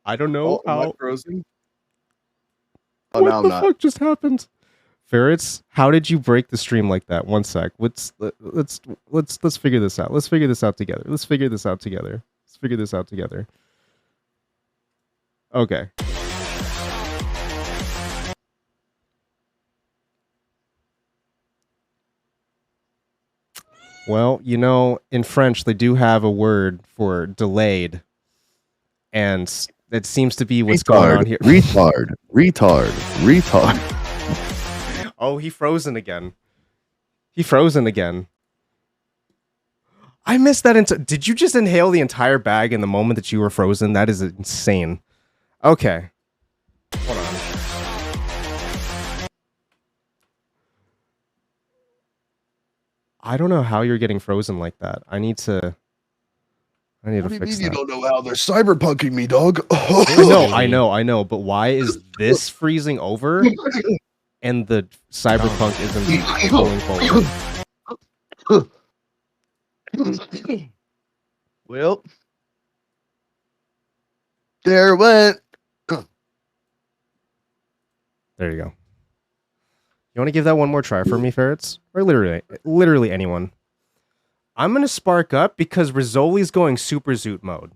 I don't know how. Am I frozen? Oh, what now I'm the not. fuck just happened? Ferrets, how did you break the stream like that? One sec. Let's figure this out. Let's figure this out together. Okay. Well, you know, in French they do have a word for delayed, and that seems to be what's going on here. Retard. Oh, he frozen again. I missed that. Did you just inhale the entire bag in the moment that you were frozen? That is insane. Okay. Hold on. I don't know how you're getting frozen like that. I need to fix that. You don't know how they're cyberpunking me, dog. I know. But why is this freezing over? And the cyberpunk isn't going forward. Well, there it went. There you go. You want to give that one more try for me, Ferrets? Or literally anyone. I'm gonna spark up because Rezoli's going super zoot mode.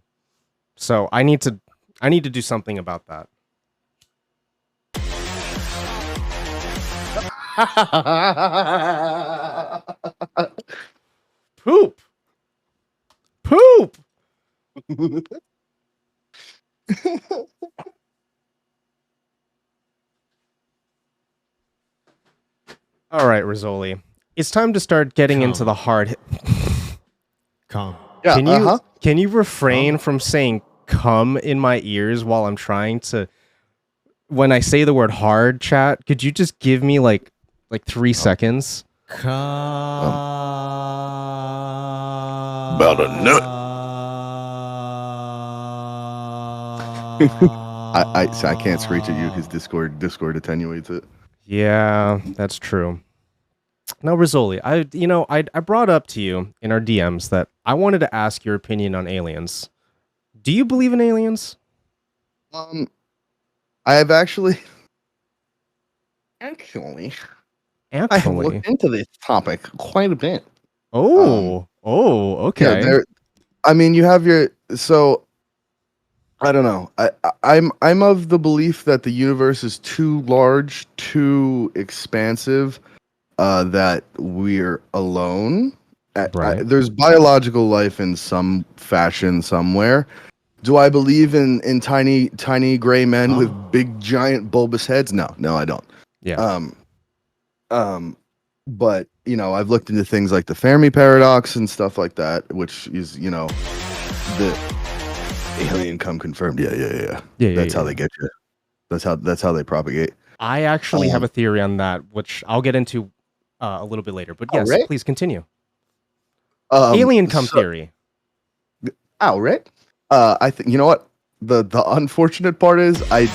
So I need to do something about that. Poop. All right, Rezoli. It's time to start getting into the hard. Calm. Yeah, Can you refrain from saying "come" in my ears while I'm trying to? When I say the word "hard," chat, could you just give me like 3 seconds? About a nut. I can't screech at you because Discord attenuates it. Yeah, that's true. Now, Rezoli, I brought up to you in our DMs that I wanted to ask your opinion on aliens. Do you believe in aliens? I have actually, I have looked into this topic quite a bit. Okay. Yeah, you have your I don't know. I'm of the belief that the universe is too large, too expansive, that we're alone. There's biological life in some fashion somewhere. Do I believe in tiny gray men with big giant bulbous heads? No, I don't. Yeah. But I've looked into things like the Fermi paradox and stuff like that, which is the alien come confirmed. Yeah. That's how they get you. That's how they propagate. I actually have a theory on that, which I'll get into a little bit later. But yes, right. Please continue. Alien come theory. Oh, right. I think you know what the unfortunate part is. I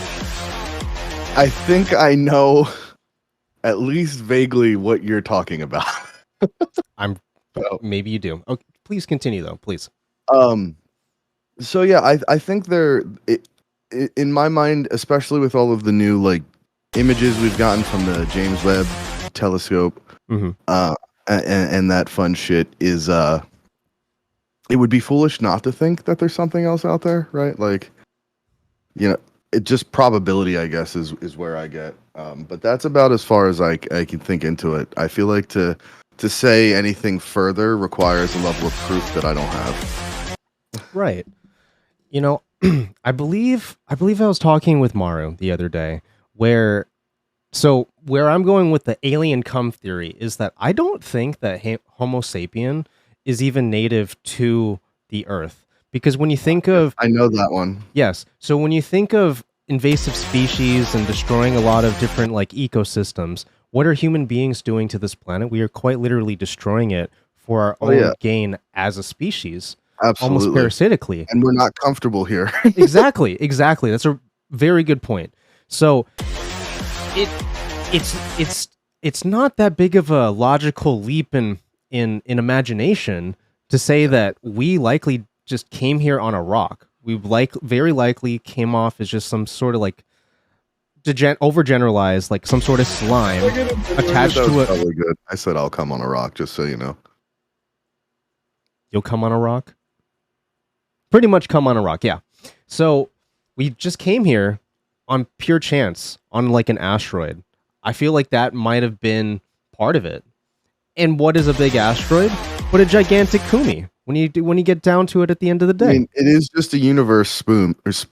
think I know at least vaguely what you're talking about. Maybe you do. Okay, please continue though, please. So yeah, I think in my mind, especially with all of the new images we've gotten from the James Webb telescope, and that fun shit is it would be foolish not to think that there's something else out there, right? It just probability, I guess, is where I get. But that's about as far as I can think into it. I feel like to say anything further requires a level of proof that I don't have. Right. I believe I was talking with Maru the other day where I'm going with the alien come theory is that I don't think that Homo sapien is even native to the Earth. Because when you think of... I know that one. Yes. So when you think of invasive species and destroying a lot of different ecosystems, what are human beings doing to this planet? We are quite literally destroying it for our own gain as a species. Absolutely. Almost parasitically. And we're not comfortable here. Exactly. That's a very good point. So it's not that big of a logical leap in imagination to say that we likely just came here on a rock. We very likely came off as just some sort of overgeneralized, some sort of slime attached to it. Probably good. I said I'll come on a rock, just so you know. You'll come on a rock? Pretty much come on a rock, yeah. So we just came here on pure chance, on an asteroid. I feel like that might have been part of it. And what is a big asteroid? But a gigantic kumi. When you get down to it at the end of the day, I mean, it is just a universe spoon. It's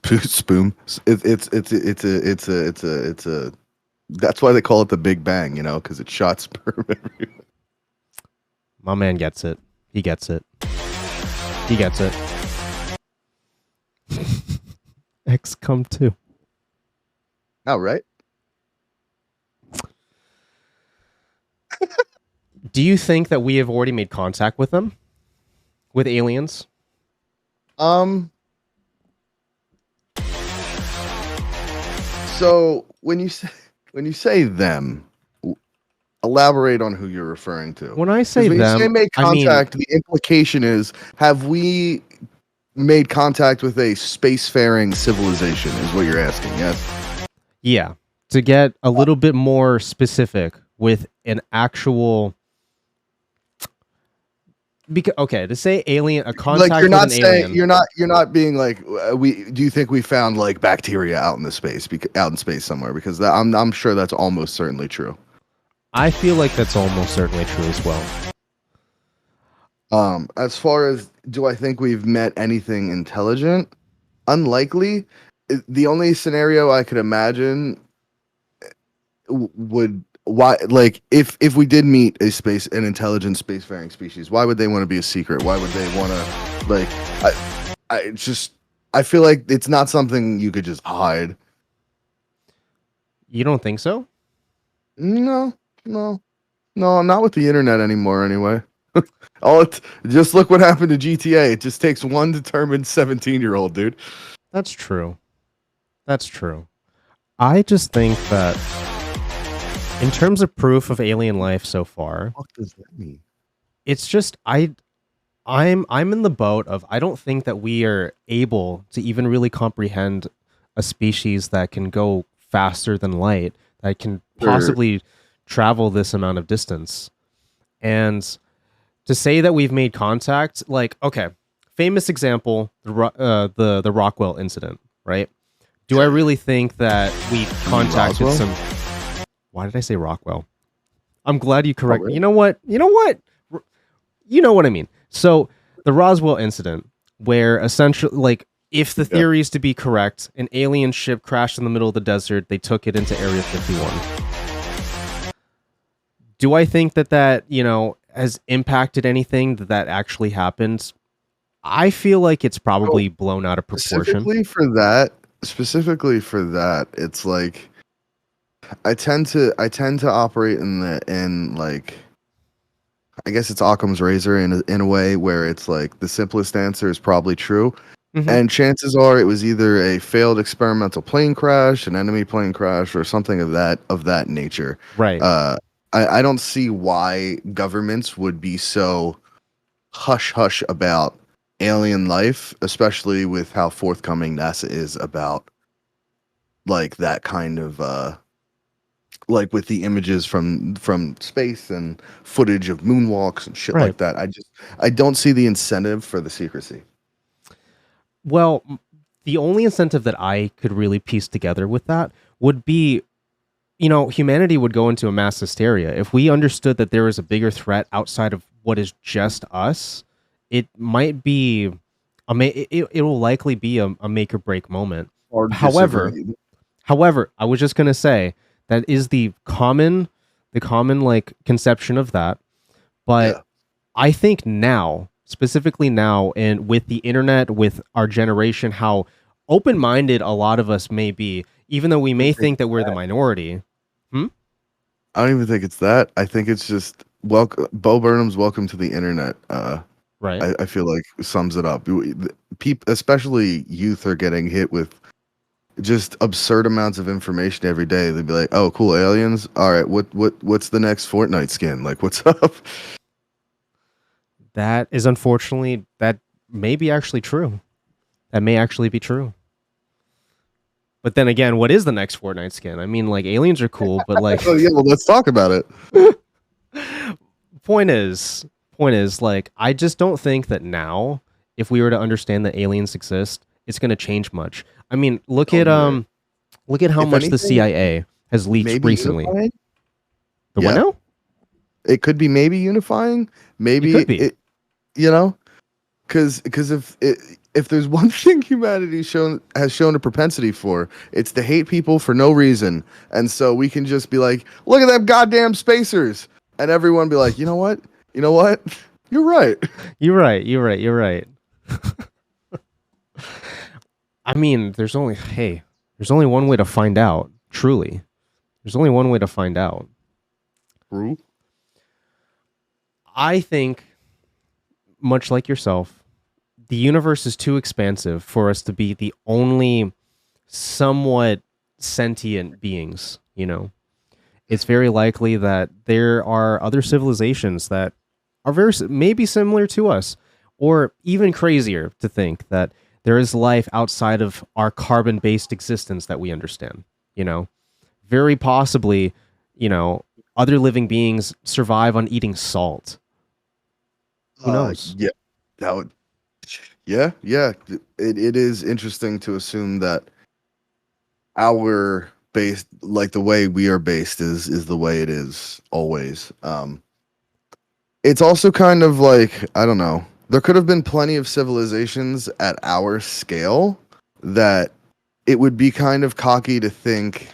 a. That's why they call it the Big Bang, because it shot sperm everywhere. My man gets it. He gets it. He gets it. X come too. Oh, right. Do you think that we have already made contact with them? With aliens? So when you say them, elaborate on who you're referring to. When I say when them, you say make contact, the implication is have we made contact with a spacefaring civilization, is what you're asking, yes? Yeah, to get a little bit more specific with an actual. Because okay, to say alien, a contact Like you're with not an saying alien. you're not being like do you think we found like bacteria out in the space out in space somewhere, because I'm sure that's almost certainly true. I feel like that's almost certainly true as well. As far as do I think we've met anything intelligent? Unlikely. The only scenario I could imagine would why like if we did meet an intelligent spacefaring species, why would they want to be a secret? Why would they want to like I feel like it's not something you could just hide. You don't think so? No, not with the internet anymore anyway. Just look what happened to GTA. It just takes one determined 17-year-old, dude. That's true. That's true. I just think that in terms of proof of alien life so far, What does that mean? it's just I'm in the boat of I don't think that we are able to even really comprehend a species that can go faster than light, that can possibly travel this amount of distance. And to say that we've made contact, like, okay, famous example, the Rockwell incident, right? Do I really think that we contacted Roswell? some? Why did I say Rockwell? I'm glad you correct. really? You know what? You know what I mean. So the Roswell incident, where essentially, like, if the theory is to be correct, an alien ship crashed in the middle of the desert. They took it into Area 51. Do I think that has impacted anything that actually happened? I feel like it's probably blown out of proportion. Specifically for that, it's like I tend to operate in like I guess it's Occam's razor in a way where it's like the simplest answer is probably true. Mhm. And chances are it was either a failed experimental plane crash, an enemy plane crash, or something of that nature. Right. I don't see why governments would be so hush hush about alien life, especially with how forthcoming NASA is about like that kind of like with the images from space and footage of moonwalks and shit Right. like that. I don't see the incentive for the secrecy. Well, the only incentive that I could really piece together with that would be, humanity would go into a mass hysteria. If we understood that there is a bigger threat outside of what is just us, it might be, it will likely be a make or break moment. However, I was just going to say that is the common like conception of that. But I think now, specifically now, and with the internet, with our generation, how open-minded a lot of us may be, even though we may think that we're the minority. I don't even think it's that. I think it's just Bo Burnham's "Welcome to the Internet." Right. I feel like sums it up. People, especially youth, are getting hit with just absurd amounts of information every day. They'd be like, "Oh, cool, aliens. All right, what's the next Fortnite skin? Like, what's up?" That is unfortunately, that may be actually true. That may actually be true. But then again, what is the next Fortnite skin? I mean, like, aliens are cool, but like, Oh yeah, well, let's talk about it. point is, like, I just don't think that now, if we were to understand that aliens exist, it's going to change much. I mean, look at how If much the anything, CIA has leaked maybe recently. unifying? The what Yeah. now? It could be maybe unifying. Maybe could be. it, because if there's one thing humanity has shown a propensity for, it's to hate people for no reason. And so we can just be like, look at them goddamn spacers, and everyone be like, you know what, you're right. You're right. I mean, there's only one way to find out. Truly, there's only one way to find out. True. I think, much like yourself, the universe is too expansive for us to be the only somewhat sentient beings, It's very likely that there are other civilizations that are maybe similar to us, Or even crazier to think that there is life outside of our carbon-based existence that we understand, you know? Very possibly, you know, other living beings survive on eating salt. Who knows? Yeah, that would. Yeah, yeah. It is interesting to assume that our base, like the way we are based, is the way it is always. It's also kind of like, I don't know. There could have been plenty of civilizations at our scale that it would be kind of cocky to think.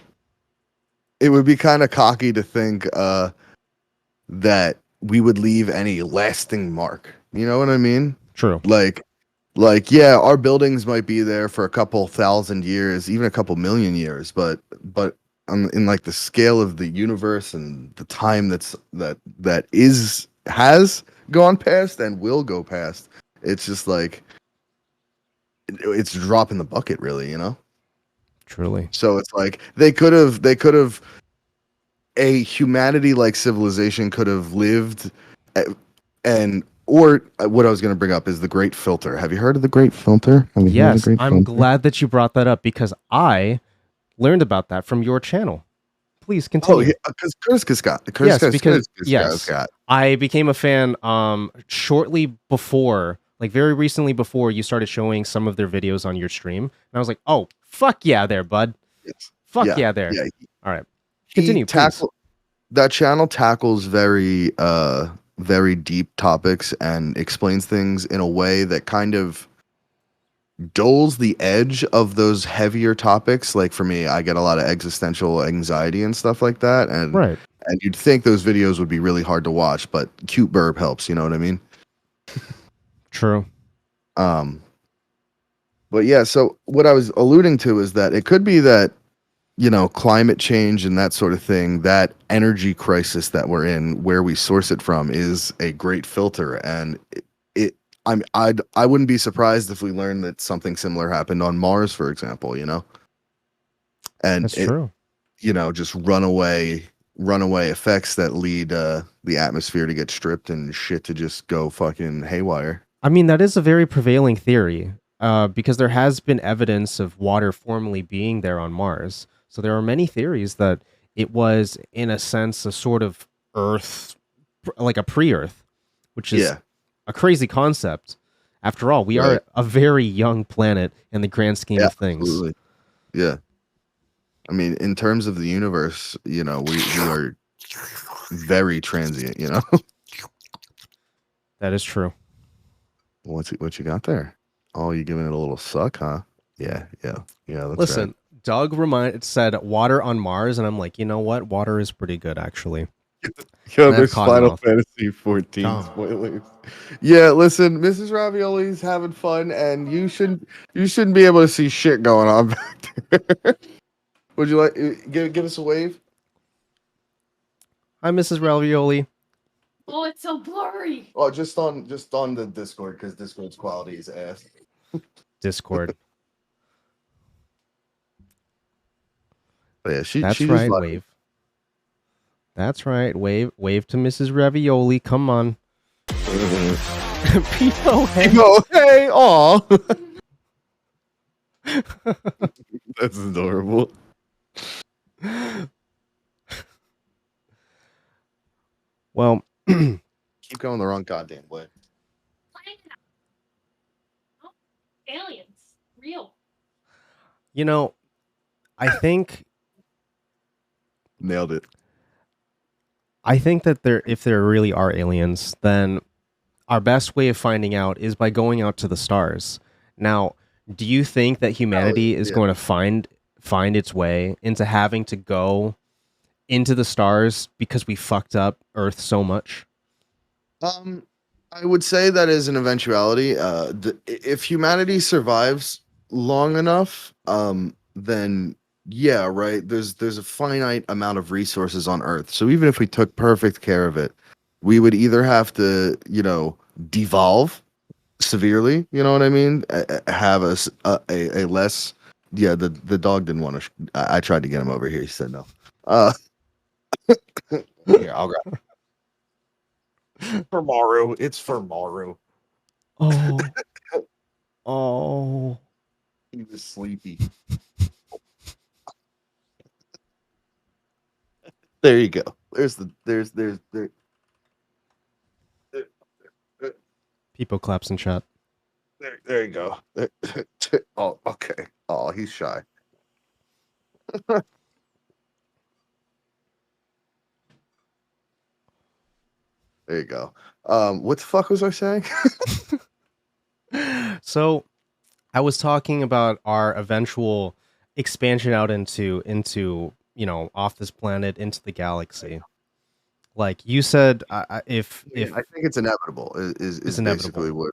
It would be kind of cocky to think that we would leave any lasting mark. You know what I mean? True. Like yeah, our buildings might be there for a couple thousand years, even a couple million years, but in like the scale of the universe and the time that has gone past and will go past, it's just like it's a drop in the bucket, really, you know? Truly. So it's like they could have a humanity like civilization could have lived and or what I was going to bring up is the Great Filter. Have you heard of the Great Filter? Yes, I'm glad that you brought that up because I learned about that from your channel. Please continue. Oh, yeah, because Curtis got. I became a fan shortly before, like very recently before you started showing some of their videos on your stream, and I was like, "Oh, fuck yeah, there, bud! Yes. Fuck yeah, there!" Yeah. All right, continue. Please. That channel tackles very deep topics and explains things in a way that kind of dulls the edge of those heavier topics. Like for me, I get a lot of existential anxiety and stuff like that, and right. And you'd think those videos would be really hard to watch, but cute burp helps. You know what I mean? True. But yeah, so what I was alluding to is that it could be that, you know, climate change and that sort of thing, that energy crisis that we're in, where we source it from, is a great filter. And I wouldn't be surprised if we learned that something similar happened on Mars, for example, you know? And that's true. You know, just runaway effects that lead the atmosphere to get stripped and shit to just go fucking haywire. I mean, that is a very prevailing theory, because there has been evidence of water formerly being there on Mars. So there are many theories that it was, in a sense, a sort of Earth, like a pre-Earth, which is a crazy concept. After all, we are a very young planet in the grand scheme of things. Absolutely. Yeah. I mean, in terms of the universe, you know, we are very transient, you know? That is true. What you got there? Oh, you giving it a little suck, huh? Yeah. That's Listen, right. Doug said water on Mars, and I'm like, you know what? Water is pretty good, actually. Yo, there's Final Fantasy 14 spoilers. Yeah, listen, Mrs. Ravioli's having fun, and you shouldn't be able to see shit going on back there. Would you like give us a wave? Hi, Mrs. Ravioli. Oh, it's so blurry. Oh, just on the Discord, because Discord's quality is ass. Discord. But yeah, she That's just right, like, wave. That's right, wave to Mrs. Ravioli. Come on. Pino, hey, aw. That's adorable. Well, keep going the wrong goddamn way. Aliens. Real. You know, I think nailed it. I think that if there really are aliens, then our best way of finding out is by going out to the stars. Now, do you think that humanity is going to find its way into having to go into the stars because we fucked up Earth so much? I would say that is an eventuality. If humanity survives long enough, then yeah, right. There's a finite amount of resources on Earth. So even if we took perfect care of it, we would either have to, you know, devolve severely. You know what I mean? Have a less. Yeah, the dog didn't want to. I tried to get him over here. He said no. Here, I'll grab. For Maru, it's for Maru. Oh. Oh. He was sleepy. There you go. There's there. People claps in chat. There you go. Oh, okay. Oh, he's shy. There you go. What the fuck was I saying? So, I was talking about our eventual expansion out into off this planet into the galaxy. Like you said, if I think it's inevitable. Is it's basically inevitable. what.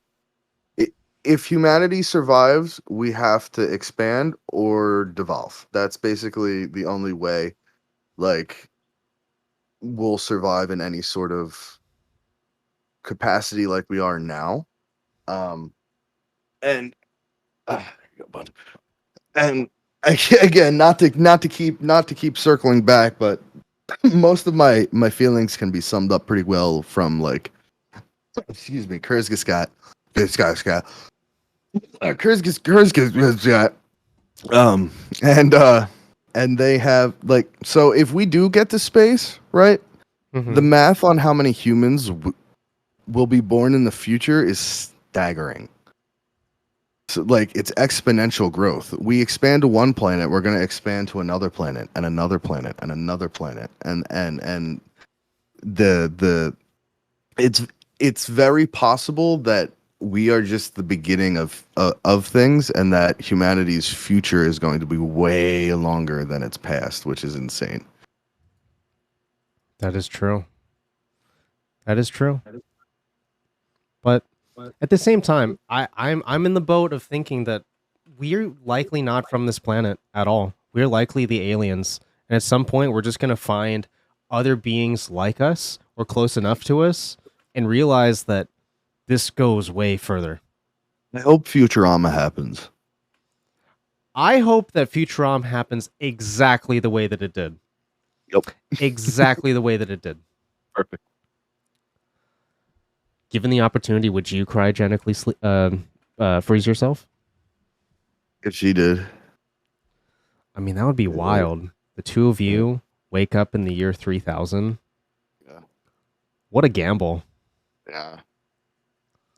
If humanity survives, we have to expand or devolve. That's basically the only way. Like, we'll survive in any sort of capacity like we are now. And and again, not to keep circling back, but most of my feelings can be summed up pretty well from like, excuse me, Kurzga Scott, Scott, Kurzga, and they have like, so if we do get to space, right, the math on how many humans will be born in the future is staggering. So, like, it's exponential growth. We expand to one planet, we're going to expand to another planet and another planet and another planet, and the it's very possible that we are just the beginning of things, and that humanity's future is going to be way longer than its past, which is insane. That is true. That is true. But at the same time, I'm in the boat of thinking that we're likely not from this planet at all. We're likely the aliens, and at some point, we're just gonna find other beings like us or close enough to us, and realize that this goes way further. I hope Futurama happens. I hope that Futurama happens exactly the way that it did. Yep. Exactly the way that it did. Perfect. Given the opportunity, would you cryogenically freeze yourself? If she did. I mean, that would be wild. The two of you wake up in the year 3000. Yeah. What a gamble. Yeah.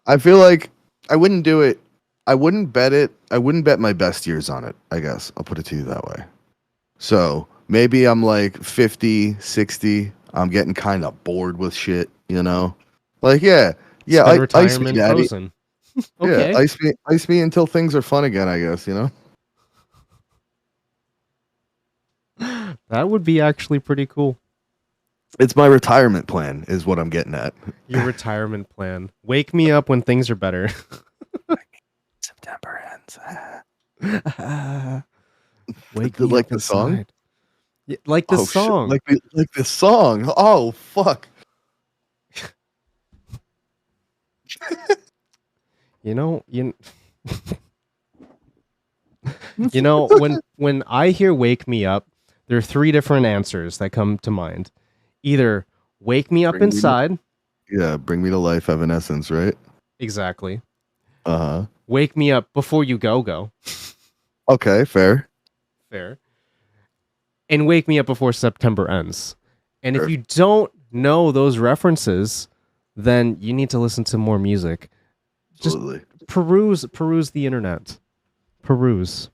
I feel like I wouldn't do it. I wouldn't bet it. I wouldn't bet my best years on it, I guess. I'll put it to you that way. So maybe I'm like 50, 60. I'm getting kind of bored with shit, you know? Like, yeah, Spend ice me, retirement daddy. frozen. Okay. Yeah, ice me until things are fun again, I guess, you know? That would be actually pretty cool. It's my retirement plan, is what I'm getting at. Your retirement plan. Wake me up when things are better. September ends. Wake me Like up the song? inside. Yeah, like the song. Shit. Like the song. Oh, fuck. You know, you when I hear "wake me up," there are three different answers that come to mind. Either wake me up inside. Bring me to life, Evanescence, right? Exactly. Uh-huh. Wake me up before you go. Okay, fair. Fair. And wake me up before September ends. And if you don't know those references, then you need to listen to more music. Just peruse the internet. Peruse.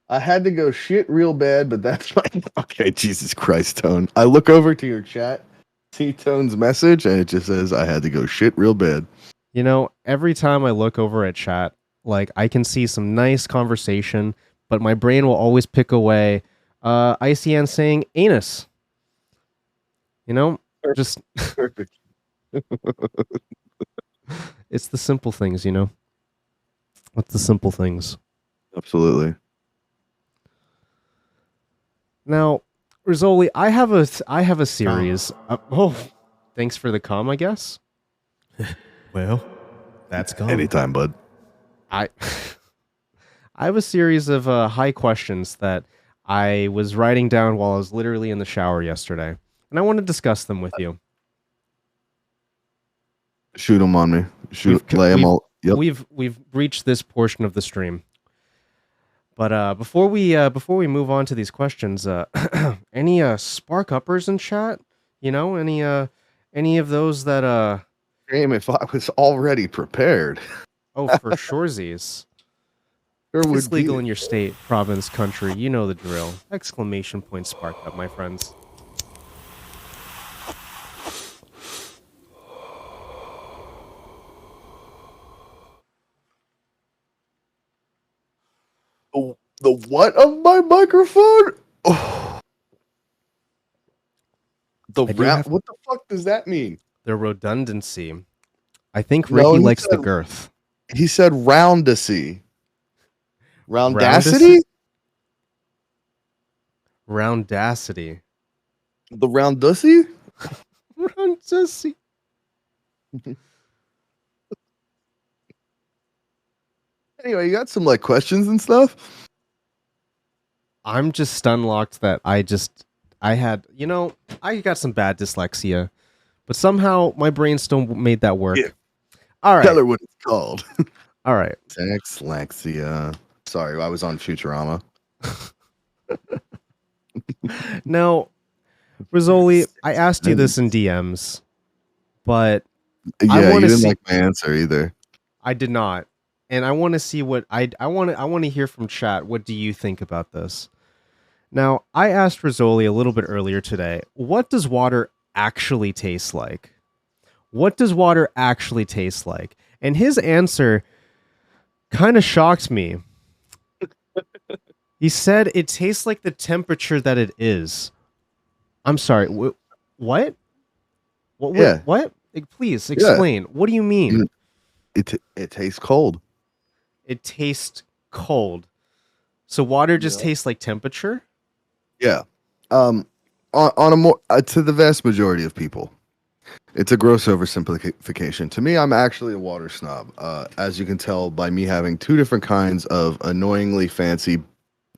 I had to go shit real bad, but that's like, okay, Jesus Christ, Tone. I look over to your chat, see Tone's message, and it just says, I had to go shit real bad. You know, every time I look over at chat, like, I can see some nice conversation, but my brain will always pick away ICN saying anus. You know? Just perfect. It's the simple things, you know? What's the simple things? Absolutely. Now, Rezoli, I have a series. Thanks for the calm, I guess. Well, that's gone. Anytime, bud. I have a series of high questions that I was writing down while I was literally in the shower yesterday, and I want to discuss them with you. Shoot them on me. Lay them we've- all. Yep. We've reached this portion of the stream. But before we move on to these questions, any spark uppers in chat? You know, any of those that Damn, if I was already prepared. Oh, for surezies. There would It's legal be. in your state, province, country. You know the drill. Exclamation point spark up, my friends. The what of my microphone? Oh. The I do round. have- What the fuck does that mean? The redundancy. I think No, Ricky he likes the said- girth. He said roundacy. Roundacity? Roundacity. The roundussy? Roundacity. Anyway, you got some like questions and stuff? I'm just stun locked that I had, you know, I got some bad dyslexia, but somehow my brain still made that work. Yeah. All right. Tell her what it's called. All right. Dyslexia. Sorry, I was on Futurama. Now, Rezoli, I asked you this in DMs, but Yeah, I you wanna didn't see- like my answer either. I did not. And I want to see what I want to hear from chat. What do you think about this? Now, I asked Rezoli a little bit earlier today, what does water actually taste like? What does water actually taste like? And his answer kind of shocked me. He said it tastes like the temperature that it is. I'm sorry. What? What? Yeah. What? Please explain. What do you mean? It tastes cold. It tastes cold. So water just tastes like temperature? Yeah. On a more to the vast majority of people, it's a gross oversimplification. To me, I'm actually a water snob. As you can tell by me having two different kinds of annoyingly fancy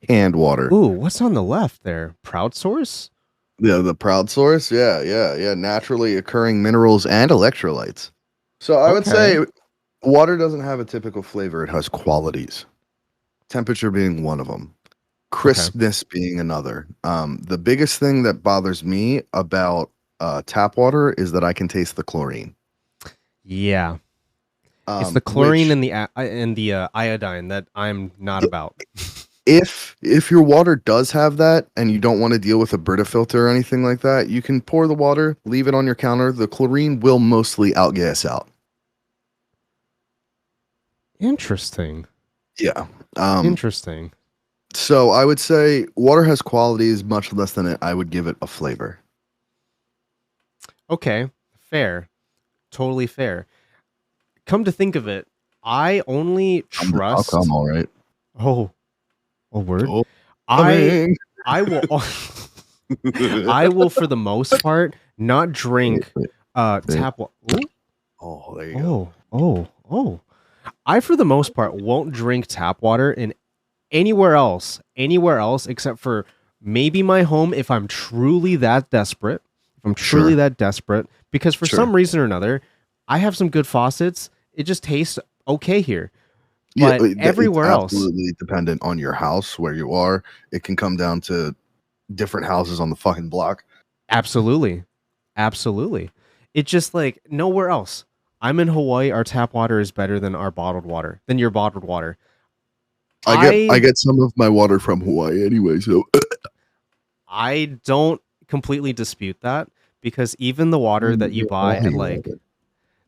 canned water. Ooh, what's on the left there? Proud source? Yeah, the proud source. Yeah. Naturally occurring minerals and electrolytes. So I would say water doesn't have a typical flavor. It has qualities. Temperature being one of them. Crispness being another. The biggest thing that bothers me about tap water is that I can taste the chlorine. Yeah. It's the chlorine and the iodine that I'm not about. If your water does have that and you don't want to deal with a Brita filter or anything like that, you can pour the water, leave it on your counter. The chlorine will mostly outgas out. Interesting. Yeah. Interesting. So I would say water has qualities much less than I would give it a flavor. Okay. Fair. Totally fair. Come to think of it, I only trust. I'm all right. Oh, a word. Oh, I will. I will, for the most part, not drink tap water. Oh, there you go. Oh. I, for the most part, won't drink tap water in anywhere else except for maybe my home if I'm truly that desperate. Because for some reason or another, I have some good faucets. It just tastes okay here. But everywhere else, absolutely dependent on your house where you are. It can come down to different houses on the fucking block. Absolutely. It's just like nowhere else. I'm in Hawaii. Our tap water is better than your bottled water. I get some of my water from Hawaii anyway, so I don't completely dispute that because even the water that you buy at like,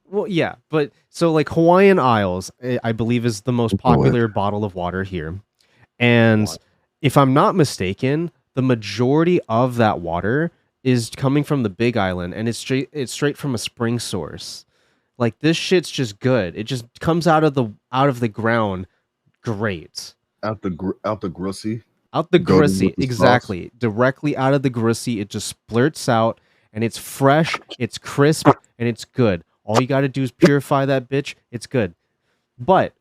well, yeah, but so like Hawaiian Isles, I believe is the most popular bottle of water here. And if I'm not mistaken, the majority of that water is coming from the Big Island and it's straight from a spring source. Like this shit's just good. It just comes out of the ground great. Out the grussy. Out the grissy, exactly. Directly out of the grissy, it just splurts out and it's fresh, it's crisp, and it's good. All you got to do is purify that bitch. It's good. But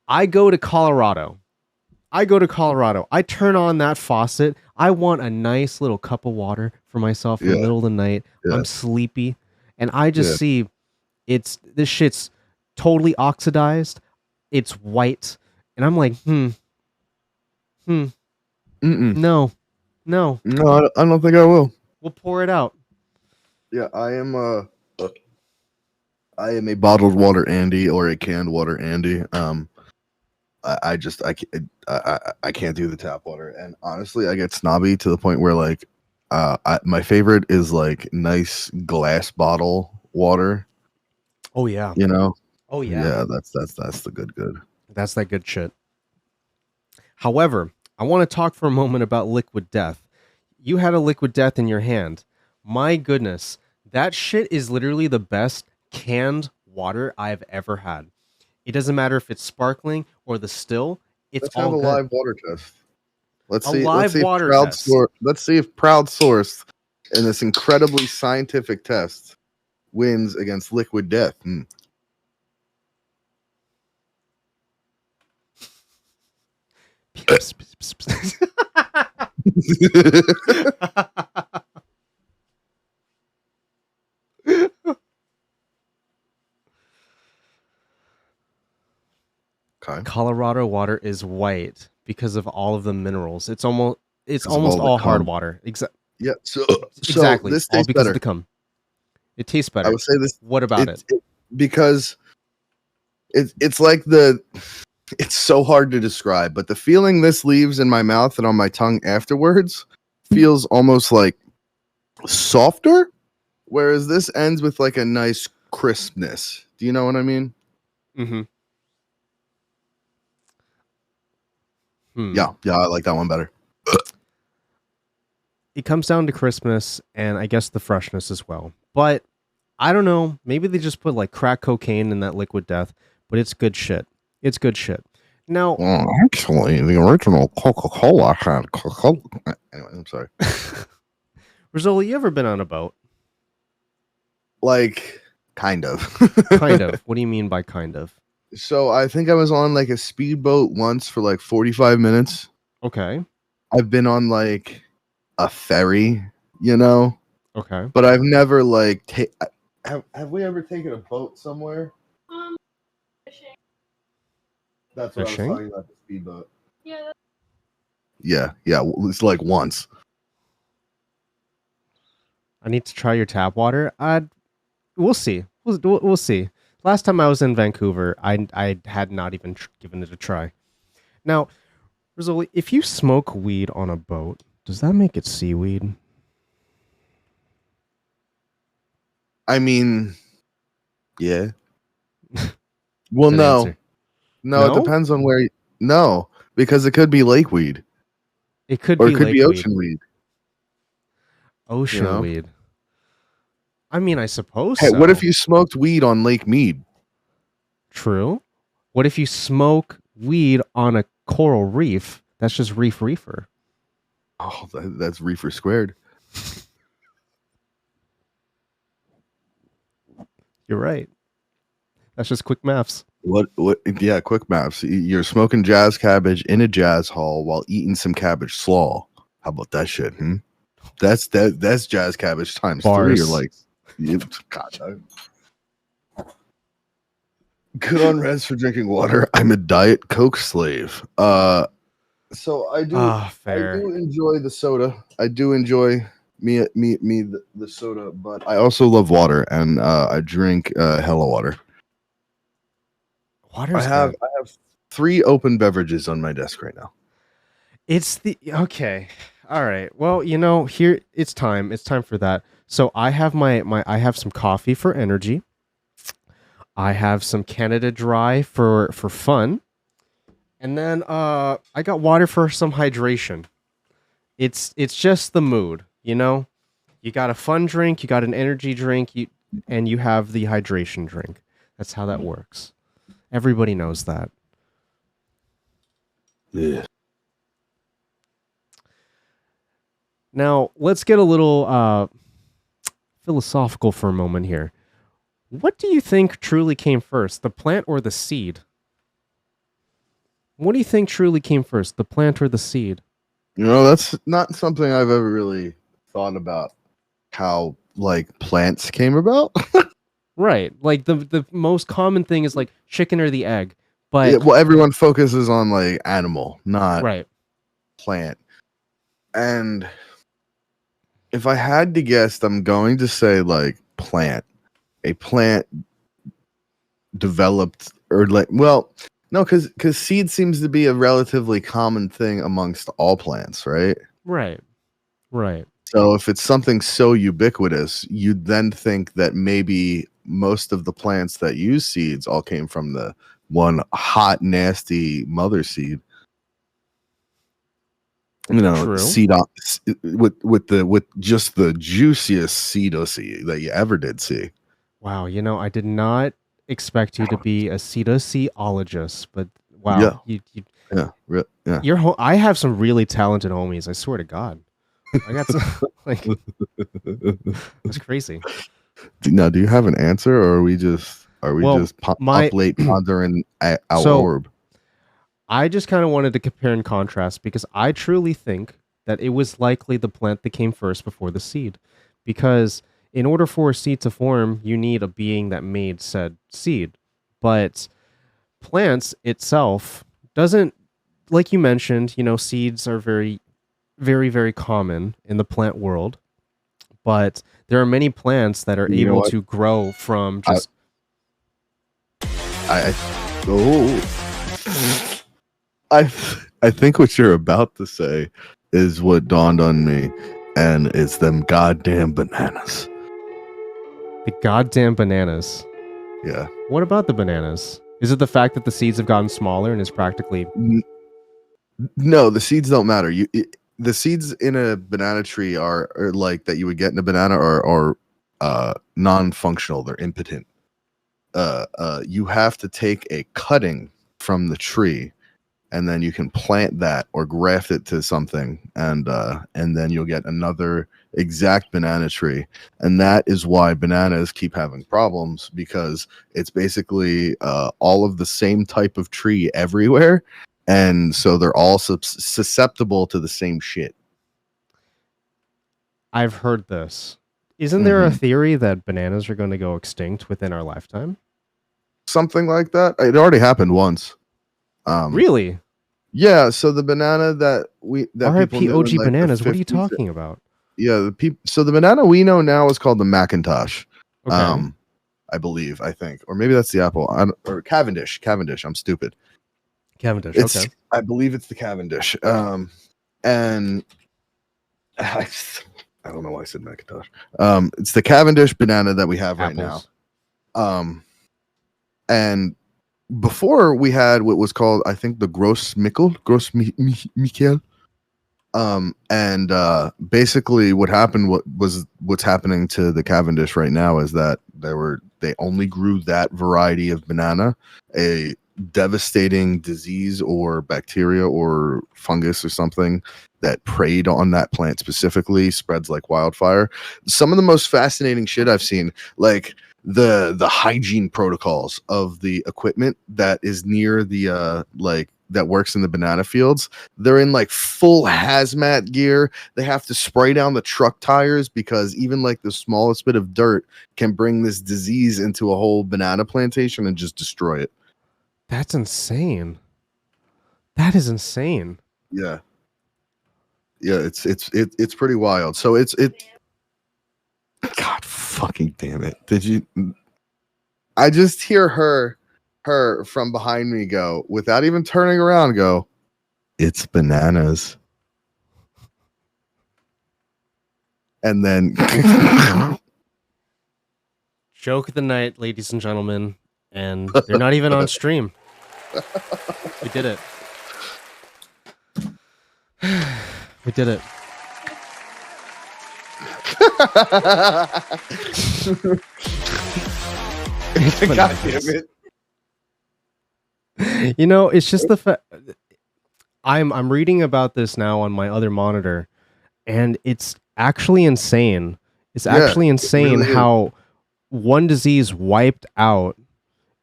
I go to Colorado. I turn on that faucet. I want a nice little cup of water for myself in the middle of the night. I'm sleepy. and I just see this shit's totally oxidized. It's white, and I'm like, Mm-mm. no. No, I don't think I will. We'll pour it out. Yeah, I am a bottled water Andy or a canned water Andy. I can't do the tap water, and honestly, I get snobby to the point where like, my favorite is like nice glass bottle water. Oh yeah. You know. Oh yeah. Yeah, that's the good. That's that good shit. However, I want to talk for a moment about Liquid Death. You had a Liquid Death in your hand. My goodness, that shit is literally the best canned water I've ever had. It doesn't matter if it's sparkling or the still. It's Let's all have a good. live water test. Let's A see. live Let's see water if Proud test. Let's see if Proud Source in this incredibly scientific test wins against Liquid Death. Okay. Colorado water is white because of all of the minerals. It's almost Because of almost all the all hard cum. water. Yeah. So Exactly. this All tastes because better. of the cum. It tastes better. I would say this. What about it? Because it's like it's so hard to describe, but the feeling this leaves in my mouth and on my tongue afterwards feels almost like softer, whereas this ends with like a nice crispness. Do you know what I mean? Mm-hmm. Yeah, I like that one better. It comes down to Christmas and I guess the freshness as well. But I don't know. Maybe they just put like crack cocaine in that Liquid Death, but it's good shit. It's good shit. Now, actually, the original Coca-Cola had Coca-Cola. Anyway, I'm sorry. Rezoli, you ever been on a boat? Like, kind of. Kind of. What do you mean by kind of? So I think I was on like a speedboat once for like 45 minutes. Okay. I've been on like a ferry, you know? Okay. But I've never like have we ever taken a boat somewhere? Fishing. That's what Fishing? I was talking about, the speedboat. Yeah. Yeah, it's like once. I need to try your tap water. We'll see. We'll see. Last time I was in Vancouver, I had not even given it a try. Now, Rezoli, if you smoke weed on a boat, does that make it seaweed? I mean, yeah. Well, Good no. answer. No, No? it depends on where. No, because it could be lake weed. It could Or be it could lake be weed. ocean weed. Ocean know? weed. I mean, I suppose Hey, so. what if you smoked weed on Lake Mead? True. What if you smoke weed on a coral reef? That's just reefer. Oh, that's reefer squared. You're right. That's just quick maths. What? Yeah, quick maps. You're smoking jazz cabbage in a jazz hall while eating some cabbage slaw. How about that shit? That's jazz cabbage times Bars. 3. Or like, God. Good on Rez for drinking water. I'm a Diet Coke slave. So I do. Fair. I do enjoy the soda. I do enjoy the soda, but I also love water, and I drink hella water. Water's I have good. 3 open beverages on my desk right now. It's okay. All right. Well, here it's time. It's time for that. So I have I have some coffee for energy. I have some Canada Dry for fun. And then I got water for some hydration. It's just the mood, You got a fun drink, you got an energy drink, and you have the hydration drink. That's how that works. Everybody knows that. Yeah. Now, let's get a little philosophical for a moment here. What do you think truly came first, the plant or the seed? What do you think truly came first, the plant or the seed? That's not something I've ever really thought about, how like plants came about. Right. Like the most common thing is like chicken or the egg. But Yeah, well, everyone focuses on like animal, not right. plant. And if I had to guess, I'm going to say like plant. A plant developed or like no, because seed seems to be a relatively common thing amongst all plants, right? Right. Right. So if it's something so ubiquitous, you'd then think that maybe most of the plants that use seeds all came from the one hot, nasty mother seed. You know, True. seed with just the juiciest seed that you ever did see. Wow, I did not expect you to be a cedoceologist, but wow, yeah. I have some really talented homies. I swear to God, I got some like that's crazy. Now, do you have an answer, or are we just up late pondering our orb? I just kind of wanted to compare and contrast because I truly think that it was likely the plant that came first before the seed, because in order for a seed to form, you need a being that made said seed. But plants itself doesn't, like you mentioned, seeds are very, very, very common in the plant world. But there are many plants that are able to grow from just. I think what you're about to say is what dawned on me, and it's them goddamn bananas. The goddamn bananas. Yeah. What about the bananas? Is it the fact that the seeds have gotten smaller and is practically? No, the seeds don't matter. The seeds in a banana tree are like that you would get in a banana are non-functional. They're impotent. You have to take a cutting from the tree, and then you can plant that or graft it to something, and then you'll get another exact banana tree. And that is why bananas keep having problems, because it's basically all of the same type of tree everywhere, and so they're all susceptible to the same shit. I've heard this. Isn't there a theory that bananas are going to go extinct within our lifetime? Something like that. It already happened once. Really? Yeah. So the banana that R.I.P. OG bananas. What are you talking about? Yeah, so the banana we know now is called the Macintosh. Okay. I think, or maybe that's the apple. Or Cavendish. I'm stupid. Cavendish. Okay. I believe it's the Cavendish. And I don't know why I said Macintosh. It's the Cavendish banana that we have right now. And before we had what was called, I think, the Gross Michael. Basically what happened what's happening to the Cavendish right now is that they only grew that variety of banana. A devastating disease or bacteria or fungus or something that preyed on that plant specifically spreads like wildfire. Some of the most fascinating shit I've seen, like the hygiene protocols of the equipment that is near the that works in the banana fields. They're in like full hazmat gear. They have to spray down the truck tires because even like the smallest bit of dirt can bring this disease into a whole banana plantation and just destroy it. That's insane. That is insane. Yeah. Yeah, it's pretty wild. So it God fucking damn it. I just hear her from behind me go, without even turning around, go, "It's bananas." And then joke of the night, ladies and gentlemen, and they're not even on stream. We did it. We did it. God damn it. It's just the fact I'm reading about this now on my other monitor, and it's actually insane. It's actually insane really how one disease wiped out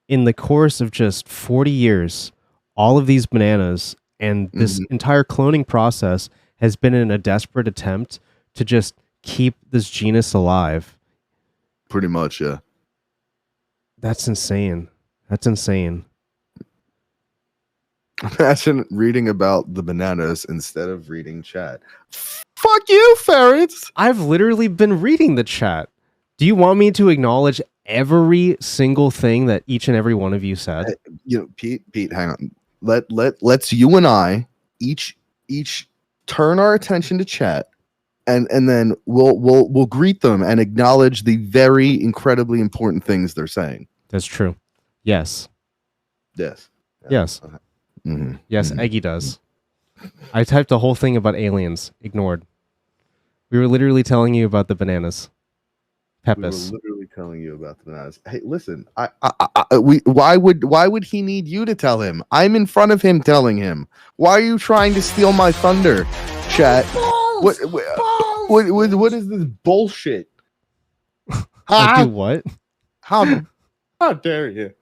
in the course of just 40 years all of these bananas, and this entire cloning process has been in a desperate attempt to just keep this genus alive. Pretty much, yeah. That's insane. That's insane. Imagine reading about the bananas instead of reading chat. Fuck you, ferrets! I've literally been reading the chat. Do you want me to acknowledge every single thing that each and every one of you said? You know, Pete, hang on. Let's you and I each turn our attention to chat, and then we'll greet them and acknowledge the very incredibly important things they're saying. That's true. Yes. Yes. Yes. Okay. Mm-hmm. Yes, Eggy does. I typed the whole thing about aliens. Ignored. We were literally telling you about the bananas. Pepis. We were literally telling you about the bananas. Hey, listen. Why would he need you to tell him? I'm in front of him telling him. Why are you trying to steal my thunder, chat? Balls! What is this bullshit? I do what? How dare you?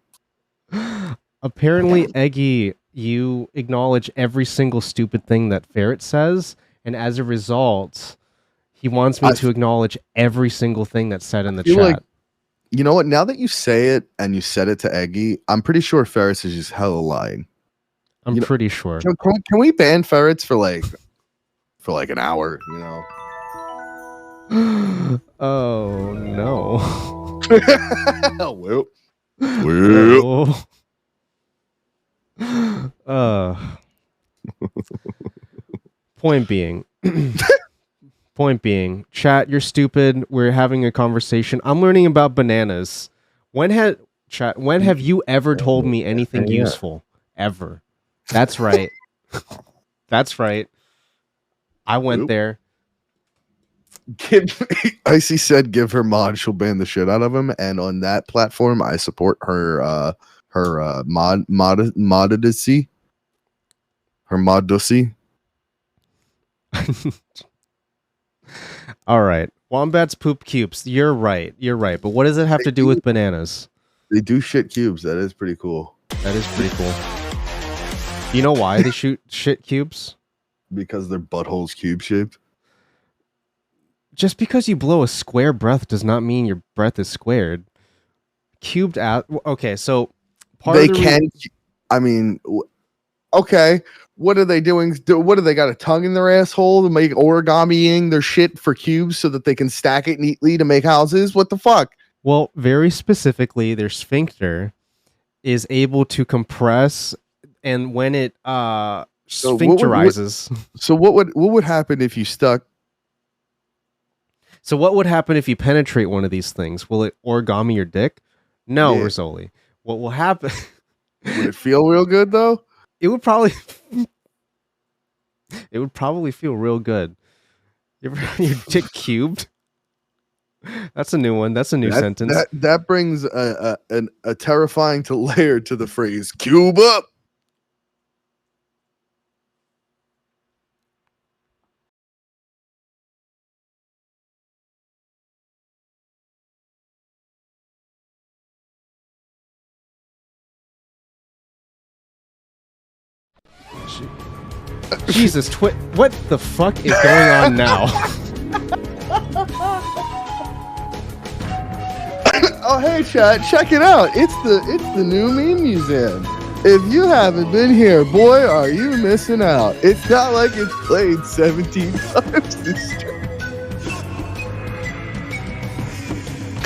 Apparently, Eggy, you acknowledge every single stupid thing that Ferret says, and as a result, he wants me to acknowledge every single thing that's said in the chat. Like, you know what? Now that you say it and you said it to Eggy, I'm pretty sure Ferris is just hella lying. I'm pretty sure. Can we ban ferrets for like an hour? You know? Oh no. Well. Point being, chat, you're stupid. We're having a conversation. I'm learning about bananas. When have you ever told me anything useful? Ever. That's right. That's right. I went there. Icy said give her mod, she'll ban the shit out of him, and on that platform I support her modesty. Her modesty. All right. Wombats poop cubes. You're right. But what does it have to do with bananas? They do shit cubes. That is pretty cool. That is pretty cool. You know why they shoot shit cubes? Because their butthole's cube shaped. Just because you blow a square breath does not mean your breath is squared. Cubed out. Okay, so they can. I mean, okay. What are they doing? What do they got a tongue in their asshole to make origamiing their shit for cubes so that they can stack it neatly to make houses? What the fuck? Well, very specifically, their sphincter is able to compress, and when it sphincterizes. So what would happen if you stuck? So what would happen if you penetrate one of these things? Will it origami your dick? No, Rezoli. What will happen? Would it feel real good though? It would probably feel real good. You ever had your dick cubed? That's a new one. That's a new sentence. That brings a terrifying layer to the phrase "cube up." Jesus, what the fuck is going on now? Oh hey chat, check it out. It's the new meme museum. If you haven't been here, boy, are you missing out. It's not like it's played 17 times this stream.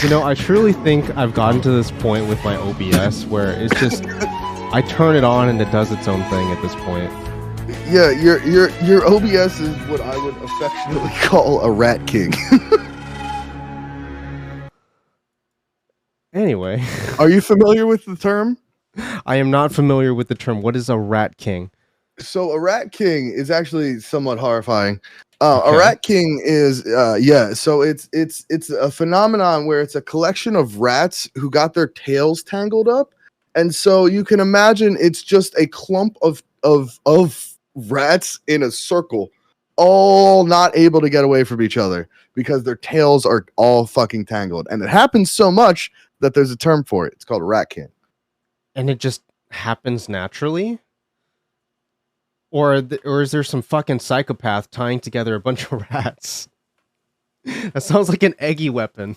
You know, I truly think I've gotten to this point with my OBS where it's just I turn it on and it does its own thing at this point. Yeah, your OBS is what I would affectionately call a rat king. Anyway. Are you familiar with the term? I am not familiar with the term. What is a rat king? So a rat king is actually somewhat horrifying. A rat king is so it's a phenomenon where it's a collection of rats who got their tails tangled up. And so you can imagine it's just a clump of rats in a circle, all not able to get away from each other because their tails are all fucking tangled. And it happens so much that there's a term for it. It's called a rat king. And it just happens naturally? Or is there some fucking psychopath tying together a bunch of rats? That sounds like an eggy weapon.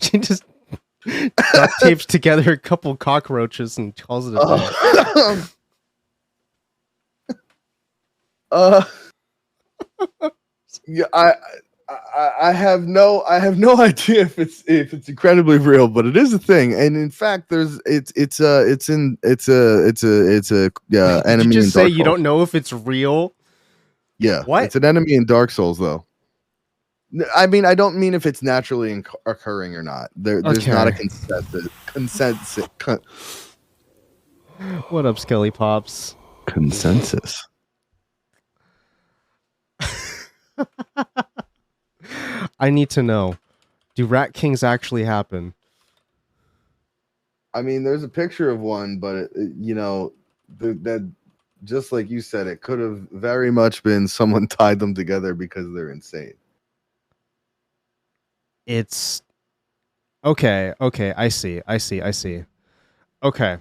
She just duct tapes together a couple cockroaches and calls it a day. Yeah, I have no idea if it's incredibly real, but it is a thing, and in fact, it's enemy Did you in just say Dark you Souls. don't know if it's real? Yeah, What? It's an enemy in Dark Souls, though. I mean, I don't mean if it's naturally occurring or not. There's not a consensus. What up, Skelly Pops? Consensus. I need to know. Do Rat Kings actually happen? I mean, there's a picture of one, but that just like you said, it could have very much been someone tied them together because they're insane. It's okay. I see. Okay.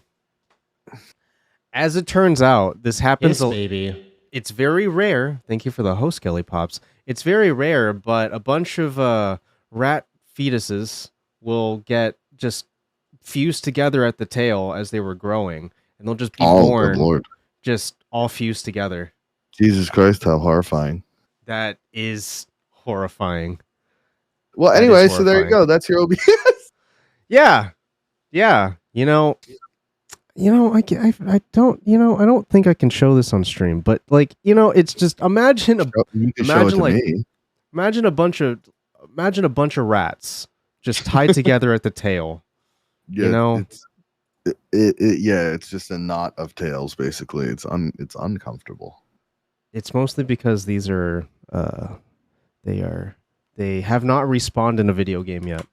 As it turns out, this happens. Yes, baby. It's very rare. Thank you for the host, Kelly Pops. It's very rare, but a bunch of rat fetuses will get just fused together at the tail as they were growing, and they'll just be born, good Lord. Just all fused together. Jesus Christ, how horrifying! That is horrifying. Well, anyway, so there you go. That's your OBS. Yeah. You know, I don't, I don't think I can show this on stream, but like, it's just imagine a bunch of rats just tied together at the tail. Yeah, it's just a knot of tails. Basically, it's uncomfortable. It's mostly because these are they have not respawned in a video game yet.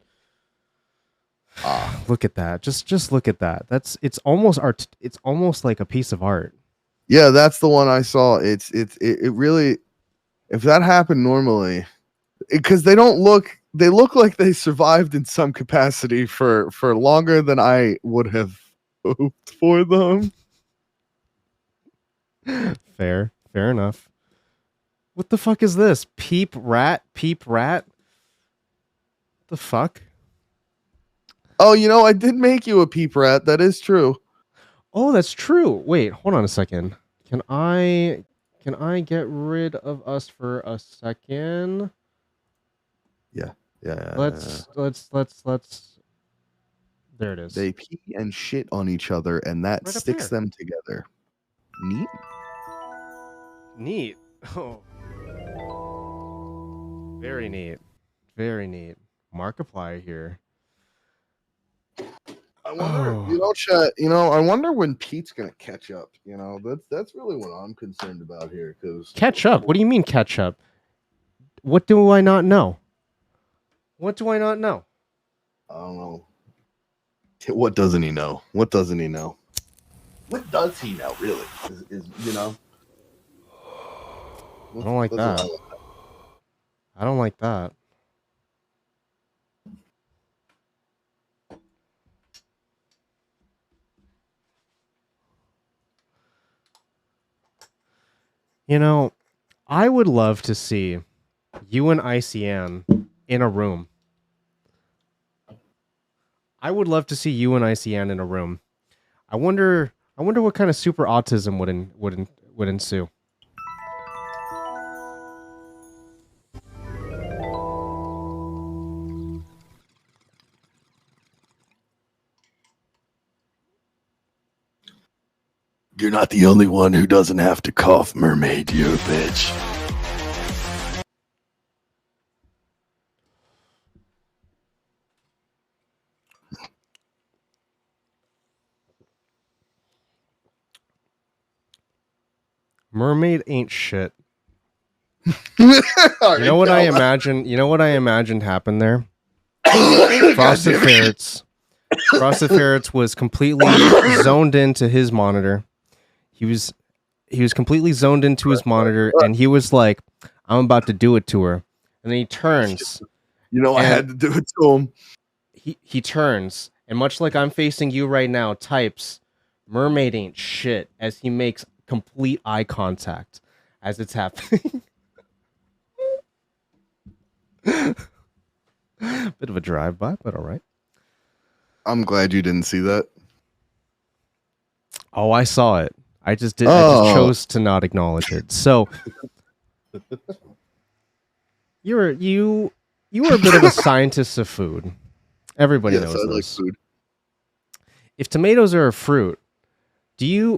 Look at that. Just look at that. It's almost art. It's almost like a piece of art. Yeah, that's the one I saw. It really, if that happened normally, because they look like they survived in some capacity for longer than I would have hoped for them. Fair enough. What the fuck is this? Peep rat? The fuck? Oh, I did make you a peep rat. That is true. Oh, that's true. Wait, hold on a second. Can I get rid of us for a second? Yeah. Let's. There it is. They pee and shit on each other, and that Right up sticks there. them together. Neat. Oh. Very neat. Markiplier here. I wonder, chat. I wonder when Pete's gonna catch up. That's really what I'm concerned about here. Because Catch up? What do you mean catch up? What do I not know? I don't know. What doesn't he know? What does he know, really? I don't like that. I don't like that. I would love to see you and ICN in a room. I wonder what kind of super autism would ensue. You're not the only one who doesn't have to cough, mermaid, you bitch. Mermaid ain't shit. You know what I imagined happened there? Frosted Ferrets was completely zoned into his monitor. He was completely zoned into his monitor, and he was like, I'm about to do it to her. And then he turns. I had to do it to him. He turns, and much like I'm facing you right now, types, mermaid ain't shit, as he makes complete eye contact as it's happening. Bit of a drive-by, but all right. I'm glad you didn't see that. Oh, I saw it. I just did. I just chose to not acknowledge it. So you were a bit of a scientist of food. Everybody knows I this. like food. If tomatoes are a fruit,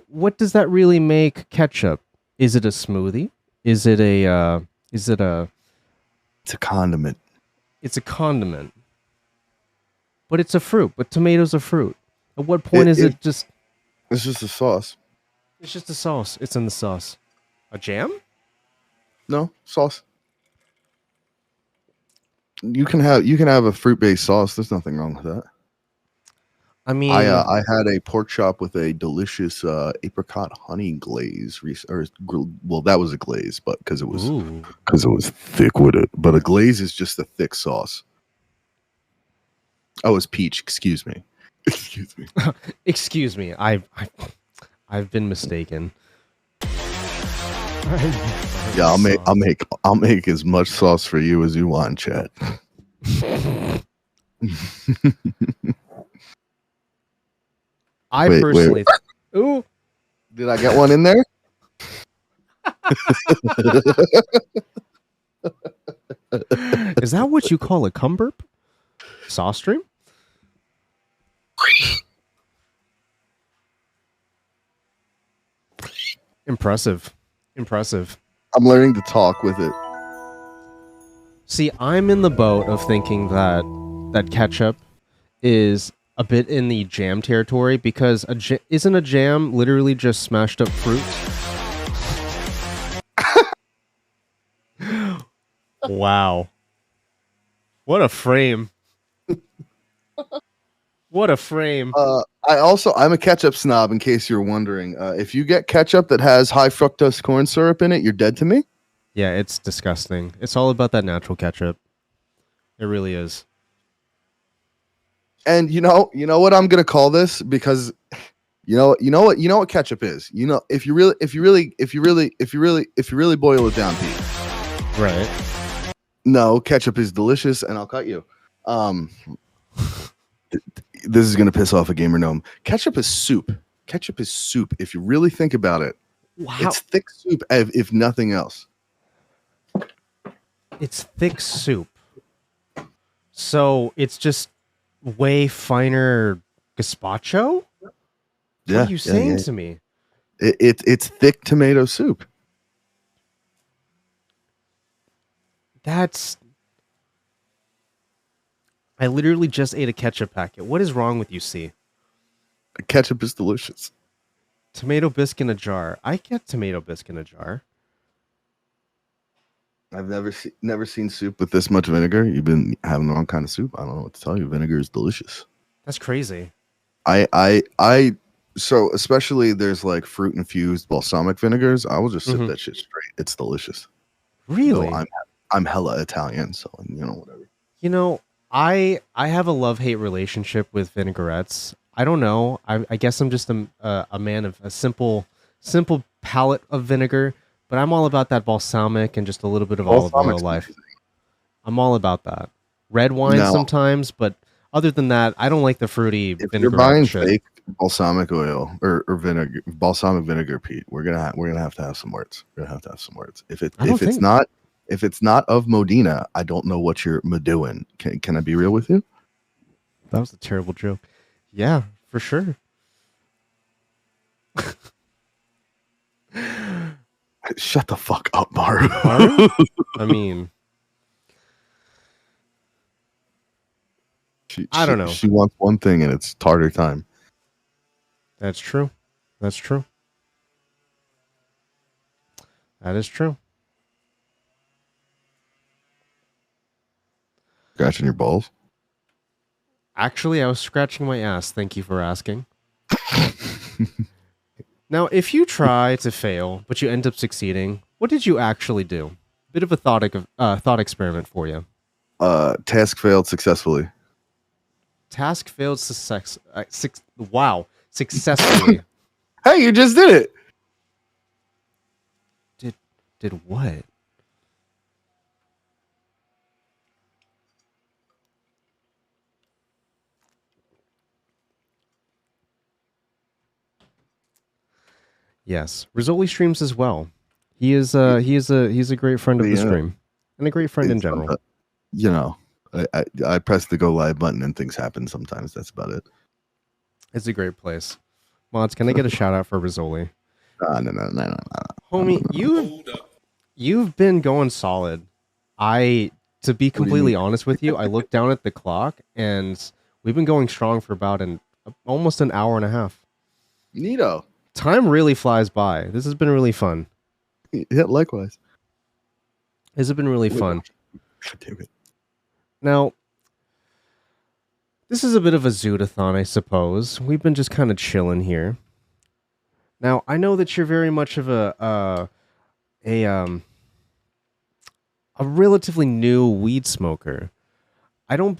what does that really make ketchup? Is it a smoothie? Is it a It's a condiment. It's a condiment. But it's a fruit. But tomatoes are fruit. At what point is it just? It's just a sauce. It's just a sauce. It's in the sauce. A jam? No, sauce. You can have a fruit-based sauce. There's nothing wrong with that. I mean, I had a pork chop with a delicious apricot honey glaze. Well, that was a glaze, but because it was thick with it. But a glaze is just a thick sauce. Oh, it's peach. Excuse me. Excuse me. Excuse me. I've been mistaken. Yeah, I'll make as much sauce for you as you want, chat. Personally. Ooh. Did I get one in there? Is that what you call a cumberp? Sauce stream? Impressive. I'm learning to talk with it. See, I'm in the boat of thinking that ketchup is a bit in the jam territory because isn't a jam literally just smashed up fruit? Wow. What a frame. What a frame. I'm a ketchup snob in case you're wondering. If you get ketchup that has high fructose corn syrup in it, you're dead to me. Yeah, it's disgusting. It's all about that natural ketchup. It really is. And you know what I'm gonna call this, because you know what ketchup is. If you really boil it down, Pete. Right. No, ketchup is delicious, and I'll cut you. This is gonna piss off a gamer gnome. Ketchup is soup. Ketchup is soup. If you really think about it, wow. It's thick soup. If nothing else, it's thick soup. So it's just way finer gazpacho? Yeah, what are you saying to me? It's thick tomato soup. I literally just ate a ketchup packet. What is wrong with you, C? Ketchup is delicious. Tomato bisque in a jar. I get tomato bisque in a jar. I've never seen soup with this much vinegar. You've been having the wrong kind of soup. I don't know what to tell you. Vinegar is delicious. That's crazy. So especially there's like fruit infused balsamic vinegars. I will just sip that shit straight. It's delicious. Really? So I'm hella Italian, so whatever. I have a love-hate relationship with vinaigrettes. I don't know. I guess I'm just a man of a simple palate of vinegar, but I'm all about that balsamic and just a little bit of olive oil life. I'm all about that. Red wine sometimes, but other than that, I don't like the fruity vinegar. If you're buying fake balsamic oil or vinegar, balsamic vinegar, Pete, we're gonna have to have some words. We're gonna have to have some words. If it's not of Modena, I don't know what you're doing. Can I be real with you? That was a terrible joke. Yeah, for sure. Shut the fuck up, Maru. I mean, I don't know. She wants one thing, and it's tartar time. That's true. That's true. That is true. Scratching your balls? Actually, I was scratching my ass. Thank you for asking. Now, if you try to fail, but you end up succeeding, what did you actually do? Bit of a thought experiment for you. Task failed successfully. Task failed successfully. Hey, you just did it. Did what? Yes, Rezoli streams as well. He's a great friend of the stream and a great friend in general. You know, I press the go live button and things happen sometimes. That's about it. It's a great place. Mods, can I get a shout out for Rezoli? No. Homie, you've been going solid. To be completely honest with you, I looked down at the clock and we've been going strong for about almost an hour and a half. Neato. Time really flies by. This has been really fun. Yeah, likewise. This has been really fun. God damn it. Now, this is a bit of a Zootathon, I suppose. We've been just kind of chilling here. Now, I know that you're very much of a relatively new weed smoker. I don't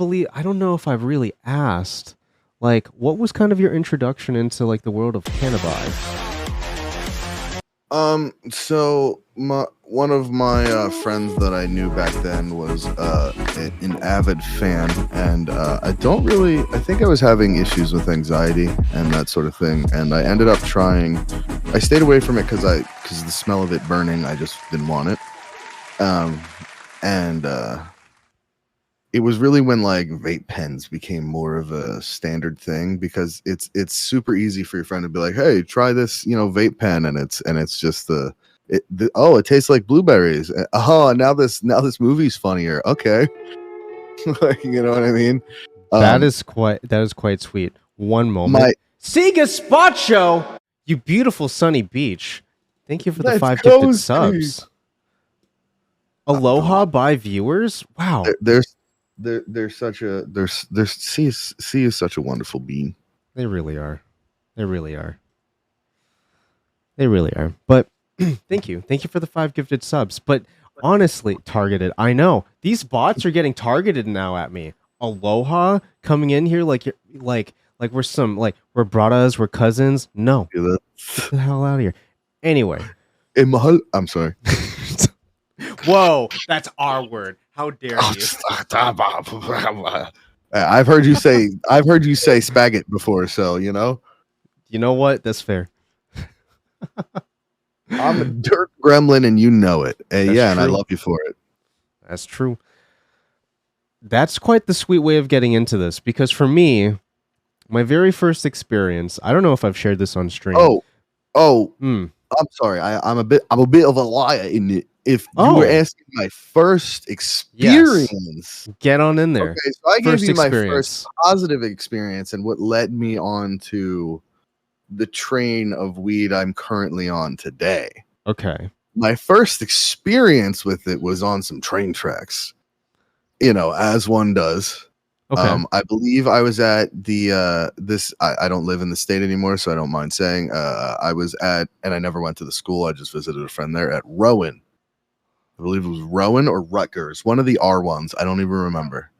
know if I've really asked, like, what was kind of your introduction into like the world of cannabis? So one of my friends that I knew back then was an avid fan, and I think I was having issues with anxiety and that sort of thing, and I ended up trying. I stayed away from it because the smell of it burning, I just didn't want it. And it was really when like vape pens became more of a standard thing, because it's super easy for your friend to be like, hey, try this, vape pen, and it's just it tastes like blueberries. Oh, now this movie's funnier. Okay. Like, you know what I mean? That is quite sweet. One moment. Sega Spot Show, you beautiful sunny beach. Thank you for the 5 gifted subs. Aloha by viewers. Wow. There's such a C is such a wonderful being. They really are. They really are. They really are. But thank you for the 5 gifted subs. But honestly, targeted. I know these bots are getting targeted now at me. Aloha coming in here like we're we're bradas, we're cousins. No, get the hell out of here. Anyway, I'm sorry. Whoa, that's our word. How dare you? I've heard you say spaghet before, so you know. You know what? That's fair. I'm a dirt gremlin, and you know it. And I love you for it. That's true. That's quite the sweet way of getting into this, because for me, my very first experience, I don't know if I've shared this on stream. I'm sorry. I'm a bit of a liar in it. If you were asking my first experience, get on in there. Okay, so I gave you my first positive experience and what led me on to the train of weed I'm currently on today. Okay. My first experience with it was on some train tracks, as one does. Okay. I believe I was at the I don't live in the state anymore, so I don't mind saying I was at, and I never went to the school. I just visited a friend there at Rowan. I believe it was Rowan or Rutgers, one of the R ones. I don't even remember.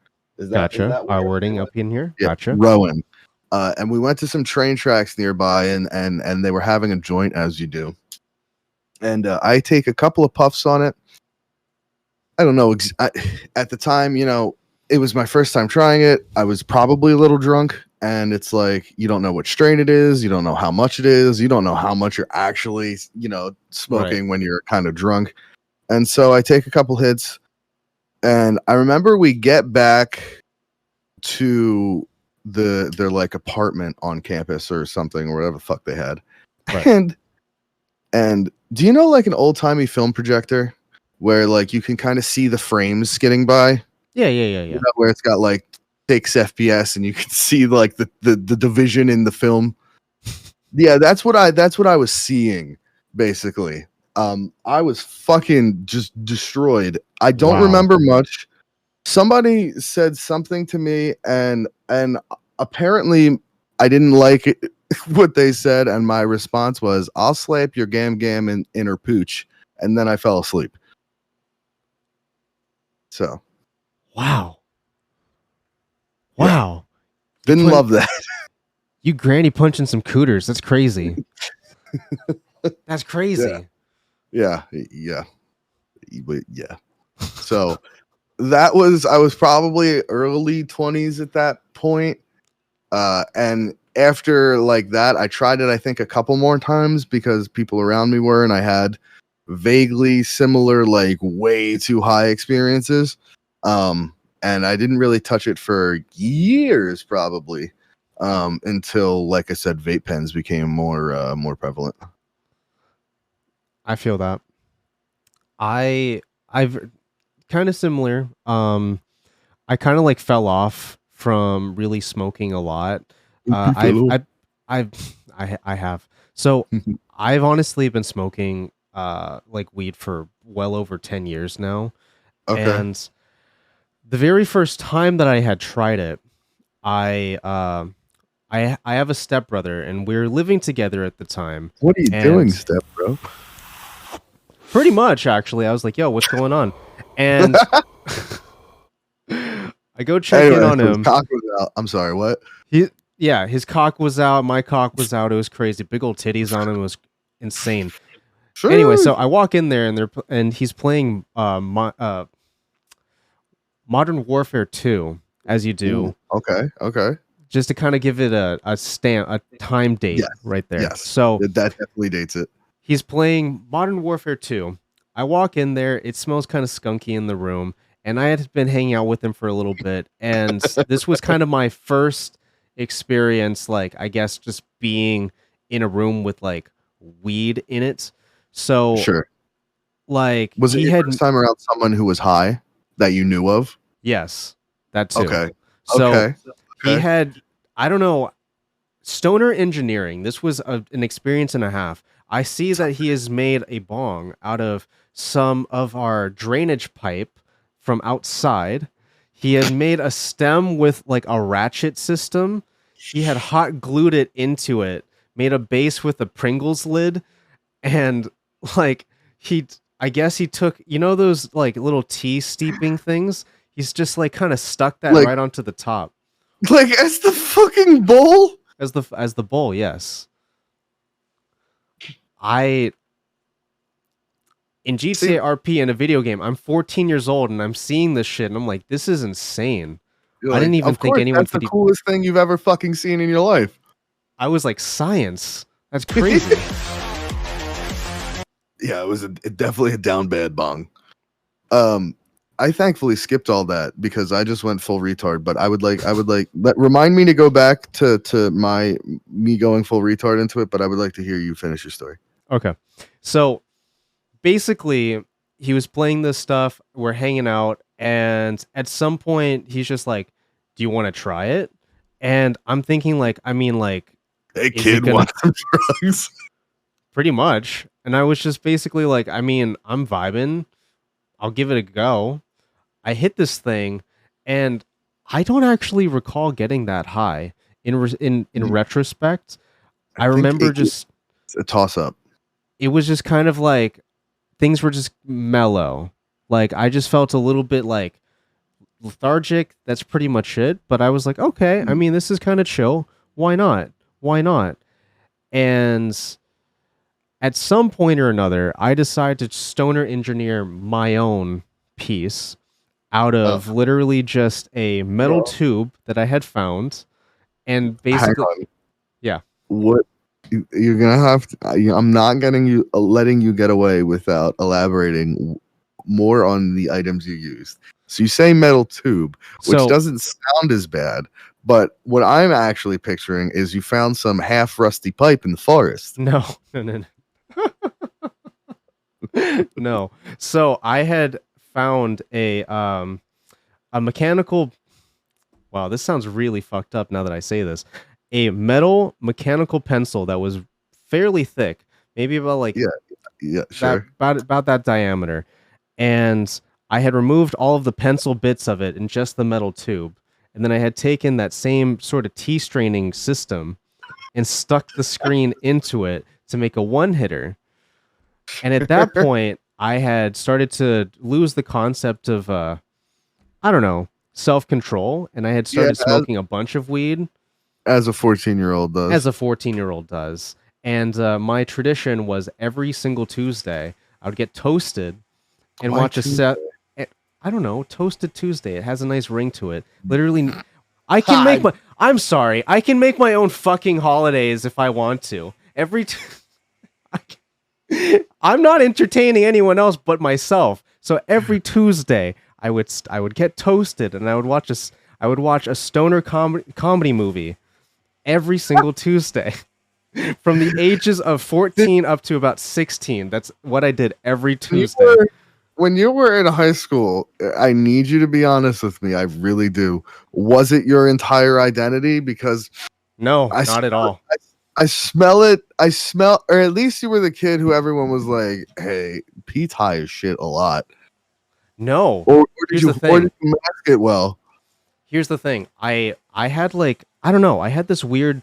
Gotcha. Our wording up in here. Yeah, Gotcha. Rowan. And we went to some train tracks nearby, and they were having a joint, as you do. And I take a couple of puffs on it. I don't know. At the time, it was my first time trying it. I was probably a little drunk, and it's like, you don't know what strain it is. You don't know how much it is. You don't know how much you're actually, smoking when you're kind of drunk. And so I take a couple hits, and I remember we get back to their like apartment on campus or something, or whatever the fuck they had. Right. And do you know like an old timey film projector where like you can kind of see the frames getting by? Yeah. Where it's got like 6 FPS and you can see like the division in the film. Yeah, that's what I was seeing basically. I was fucking just destroyed. I don't remember much. Somebody said something to me, and apparently I didn't like it, what they said, and my response was, "I'll slap your gam in her pooch," and then I fell asleep. So, wow, didn't love that. You granny punching some cooters. That's crazy. That's crazy. Yeah. So I was probably early 20s at that point. And after like that, I tried it, I think, a couple more times because people around me were, and I had vaguely similar, like way too high experiences. And I didn't really touch it for years, probably, until, like I said, vape pens became more prevalent. I feel that. I've kind of similar. I kind of like fell off from really smoking a lot. I have. So I've honestly been smoking like weed for well over 10 years now. Okay. And the very first time that I had tried it, I have a stepbrother and we were living together at the time. What are you doing, step bro? Pretty much, actually. I was like, yo, what's going on? And I go check in on him. His cock was out. I'm sorry, what? His cock was out. My cock was out. It was crazy. Big old titties on him. It was insane. Sure. Anyway, so I walk in there and he's playing Modern Warfare 2, as you do. Ooh, okay. Just to kind of give it a time date right there. Yes. So that definitely dates it. He's playing Modern Warfare 2. I walk in there. It smells kind of skunky in the room. And I had been hanging out with him for a little bit. And this was kind of my first experience, like, I guess, just being in a room with, like, weed in it. So, sure. Like, was it your first time around someone who was high that you knew of? Yes, that too. Okay. So he had, I don't know, stoner engineering. This was an experience and a half. I see that he has made a bong out of some of our drainage pipe from outside. He had made a stem with like a ratchet system. He had hot glued it into it, made a base with a Pringles lid, and like I guess he took, you know, those like little tea steeping things. He's just like kind of stuck that right onto the top. Like as the fucking bowl? As the bowl, yes. In GTA RP in a video game, I'm 14 years old and I'm seeing this shit and I'm like, this is insane. I didn't even think anyone could. That's the coolest thing you've ever fucking seen in your life. I was like, science. That's crazy. Yeah, it was definitely a down bad bong. I thankfully skipped all that because I just went full retard. But I would like remind me to go back to me going full retard into it. But I would like to hear you finish your story. Okay, so basically, he was playing this stuff. We're hanging out, and at some point, he's just like, "Do you want to try it?" And I'm thinking, like, I mean, like, hey kid, want some drugs? Pretty much. And I was just basically like, I mean, I'm vibing. I'll give it a go. I hit this thing, and I don't actually recall getting that high. In retrospect, I remember just a toss up. It was just kind of like things were just mellow. Like I just felt a little bit like lethargic. That's pretty much it. But I was like, okay, I mean, this is kind of chill. Why not? Why not? And at some point or another, I decided to stoner engineer my own piece out of literally just a metal tube that I had found. And basically, yeah. What you're gonna have to, I'm not letting you get away without elaborating more on the items you used. So you say metal tube, which doesn't sound as bad, but what I'm actually picturing is you found some half rusty pipe in the forest. No. No. So I had found a mechanical. Wow, this sounds really fucked up now that I say this. A metal mechanical pencil that was fairly thick, maybe about like sure, about that diameter, and I had removed all of the pencil bits of it in just the metal tube, and then I had taken that same sort of T-straining system and stuck the screen into it to make a one-hitter. And at that point, I had started to lose the concept of I don't know, self-control, and I had started smoking a bunch of weed. As a 14-year-old does. As a 14-year-old does. And my tradition was every single Tuesday, I would get toasted and watch a set. I don't know, Toasted Tuesday. It has a nice ring to it. Literally, I can make my. I'm sorry. I can make my own fucking holidays if I want to. I'm not entertaining anyone else but myself. So every Tuesday, I would get toasted, and I would watch a stoner comedy movie every single Tuesday. From the ages of 14 up to about 16. That's what I did every Tuesday. When you were in high school, I need you to be honest with me. I really do. Was it your entire identity? Because no, not at all. I smell it. Or at least you were the kid who everyone was like, hey, Pete's high as shit a lot. No. Or did you mask it well? Here's the thing. I had like, I don't know. I had this weird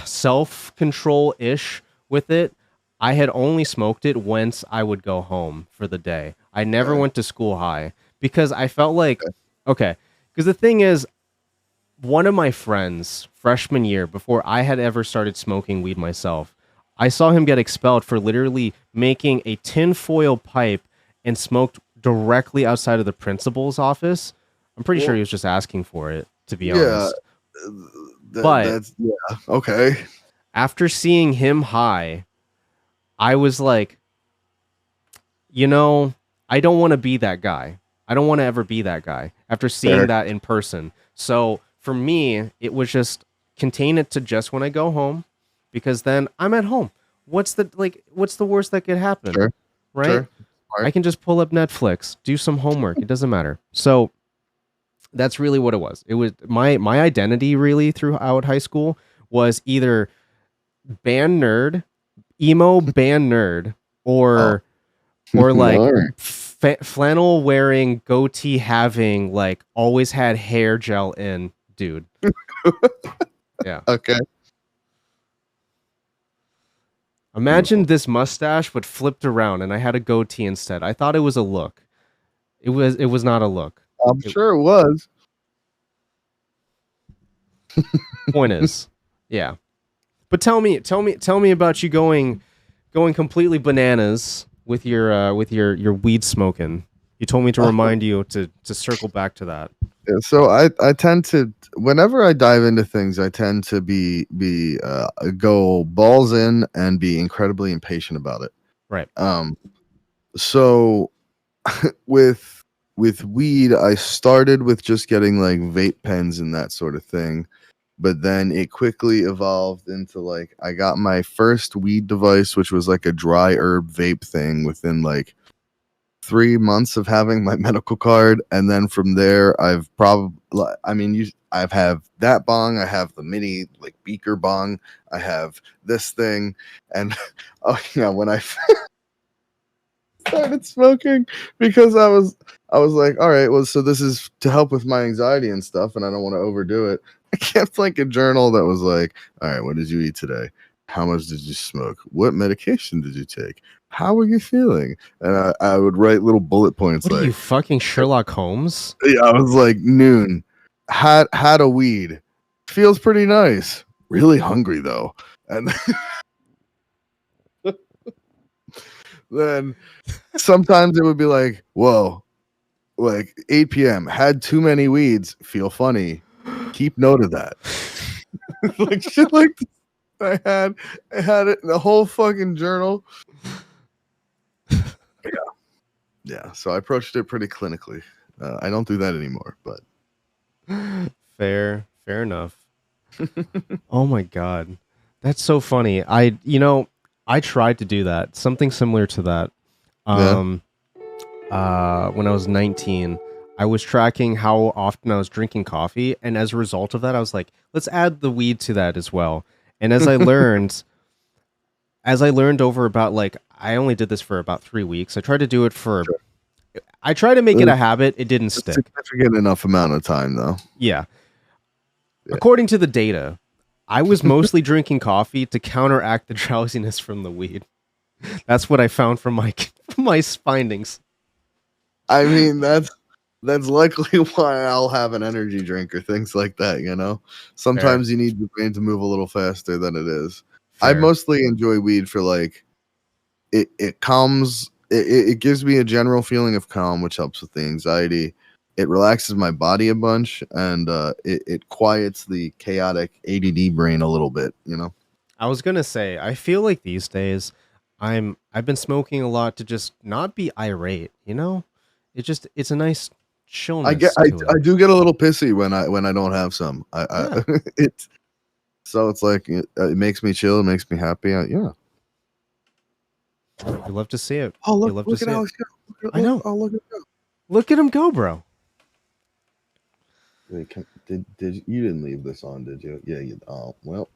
self-control-ish with it. I had only smoked it once I would go home for the day. I never went to school high because I felt like, because the thing is, one of my friends, freshman year, before I had ever started smoking weed myself, I saw him get expelled for literally making a tinfoil pipe and smoked directly outside of the principal's office. I'm pretty sure he was just asking for it, to be honest. Okay. After seeing him high, I was like, I don't want to be that guy. I don't want to ever be that guy after seeing that in person. So for me, it was just contain it to just when I go home, because then I'm at home. What's the worst that could happen? Sure. Right? Sure. I can just pull up Netflix, do some homework. It doesn't matter. So that's really what it was. It was my identity really throughout high school was either band nerd, emo band nerd, or like flannel wearing, goatee having, like always had hair gel in dude. Yeah. Okay. Imagine this mustache but flipped around and I had a goatee instead. I thought it was a look. It was not a look. I'm sure it was. Point is, yeah. But tell me about you going completely bananas with your weed smoking. You told me to remind you to circle back to that. Yeah, so I tend to, whenever I dive into things, I tend to go balls in and be incredibly impatient about it. Right. So with weed, I started with just getting like vape pens and that sort of thing. But then it quickly evolved into like, I got my first weed device, which was like a dry herb vape thing within like 3 months of having my medical card. And then from there, I've have that bong, I have the mini like beaker bong, I have this thing. And when I started smoking, because I was like, all right, well, so this is to help with my anxiety and stuff, and I don't want to overdo it. I kept like a journal that was like, all right, what did you eat today? How much did you smoke? What medication did you take? How were you feeling? And I would write little bullet points. What like, are you, fucking Sherlock Holmes? Yeah, I was like, noon, had a weed, feels pretty nice. Really hungry though, and then sometimes it would be like, whoa, like 8 p.m. had too many weeds, feel funny. Keep note of that. Like shit like this. I had it in the whole fucking journal. Yeah. So I approached it pretty clinically. I don't do that anymore, but fair enough. Oh my god, that's so funny. I tried to do that, something similar to that. When I was 19, I was tracking how often I was drinking coffee, and as a result of that, I was like, let's add the weed to that as well. And as I learned over about, like, I only did this for about 3 weeks. I tried to do it I tried to make it a habit. It didn't stick. Significant enough amount of time, though. Yeah. According to the data, I was mostly drinking coffee to counteract the drowsiness from the weed. That's what I found from my findings. I mean, that's likely why I'll have an energy drink or things like that, you know? Sometimes you need your brain to move a little faster than it is. Fair. I mostly enjoy weed for like, it calms, it gives me a general feeling of calm, which helps with the anxiety. it relaxes my body a bunch, and it quiets the chaotic ADD brain a little bit. You know. I was gonna say, I feel like these days I've been smoking a lot to just not be irate, you know? It's a nice chillness I to it. I do get a little pissy when I don't have some. I it's so it's like it makes me chill, it makes me happy. Yeah. You love to see it. Oh You look! love Look to at see it. Alex go! I know. Oh look at go! Look at him go, bro. Wait, did you didn't leave this on, did you? Yeah, you. Oh well.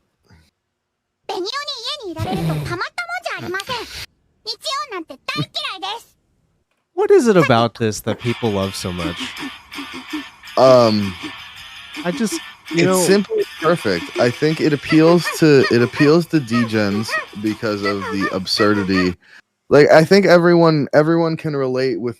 What is it about this that people love so much? I just It's simply perfect. I think it appeals to degens because of the absurdity. Like I think everyone can relate with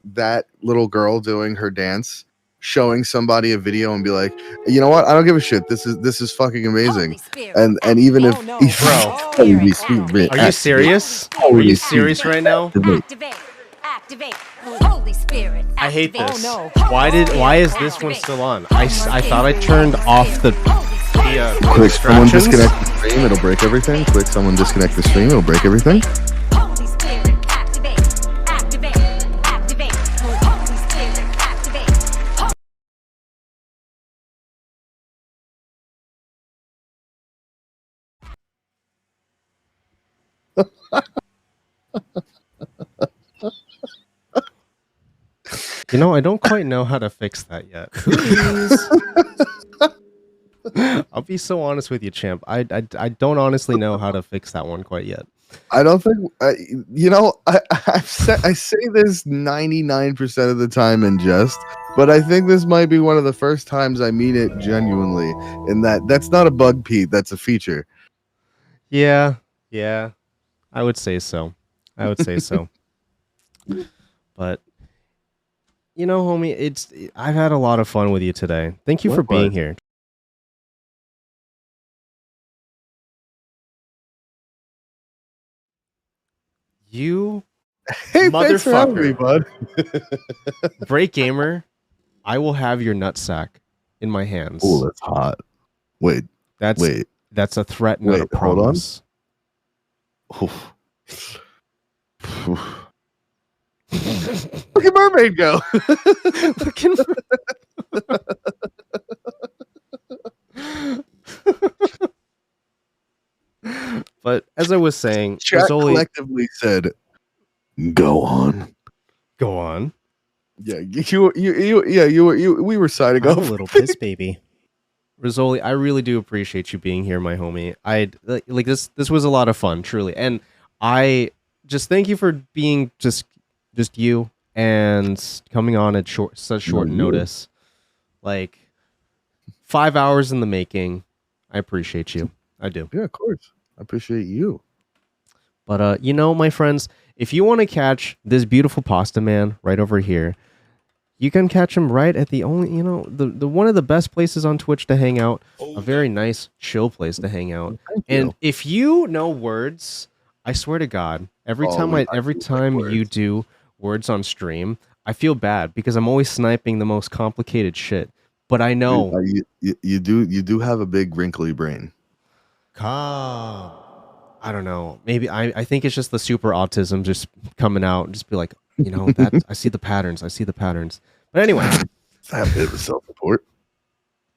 that little girl doing her dance, showing somebody a video and be like, you know what? I don't give a shit. This is fucking amazing. And even if Holy Spirit, Are you serious? Are Holy you serious Spirit. right now? Activate. Holy Spirit. I hate this. Oh, no. Why is this one still on? I thought I turned off the Quick, someone distractions. disconnect the stream, it'll break everything. Quick, someone disconnect the stream, it'll break everything. Holy Spirit. Activate. Holy Spirit. Activate. You know, I don't quite know how to fix that yet. I'll be so honest with you, champ. I don't honestly know how to fix that one quite yet. I don't think I say this 99% of the time in jest, but I think this might be one of the first times I mean it genuinely. In that's not a bug, Pete. That's a feature. Yeah, I would say so. But you know, homie, I've had a lot of fun with you today. Thank you for being here. You Hey, thanks for having me, motherfucker. bud. Break gamer, I will have your nutsack in my hands. Oh, that's hot. Wait. That's a threat, not a Wait, hold on. promise. Look at Mermaid go. But as I was saying, Chat Rezoli, collectively said, "Go on." Go on. Yeah, we were signing I'm off. a little piss baby. Rezoli, I really do appreciate you being here, my homie. I like this. This was a lot of fun, truly, and I just thank you for being just you and coming on at such short notice. Like 5 hours in the making. I appreciate you. I do. Yeah, of course. I appreciate you. But you know, my friends, if you want to catch this beautiful pasta man right over here, you can catch him right at the one of the best places on Twitch to hang out. A very nice, chill place to hang out. And if you know words, I swear to God, every time you do words on stream, I feel bad because I'm always sniping the most complicated shit. But I know you do have a big wrinkly brain. I don't know. Maybe I think it's just the super autism just coming out and just be like, you know, that I see the patterns. But anyway, that bit of self-report.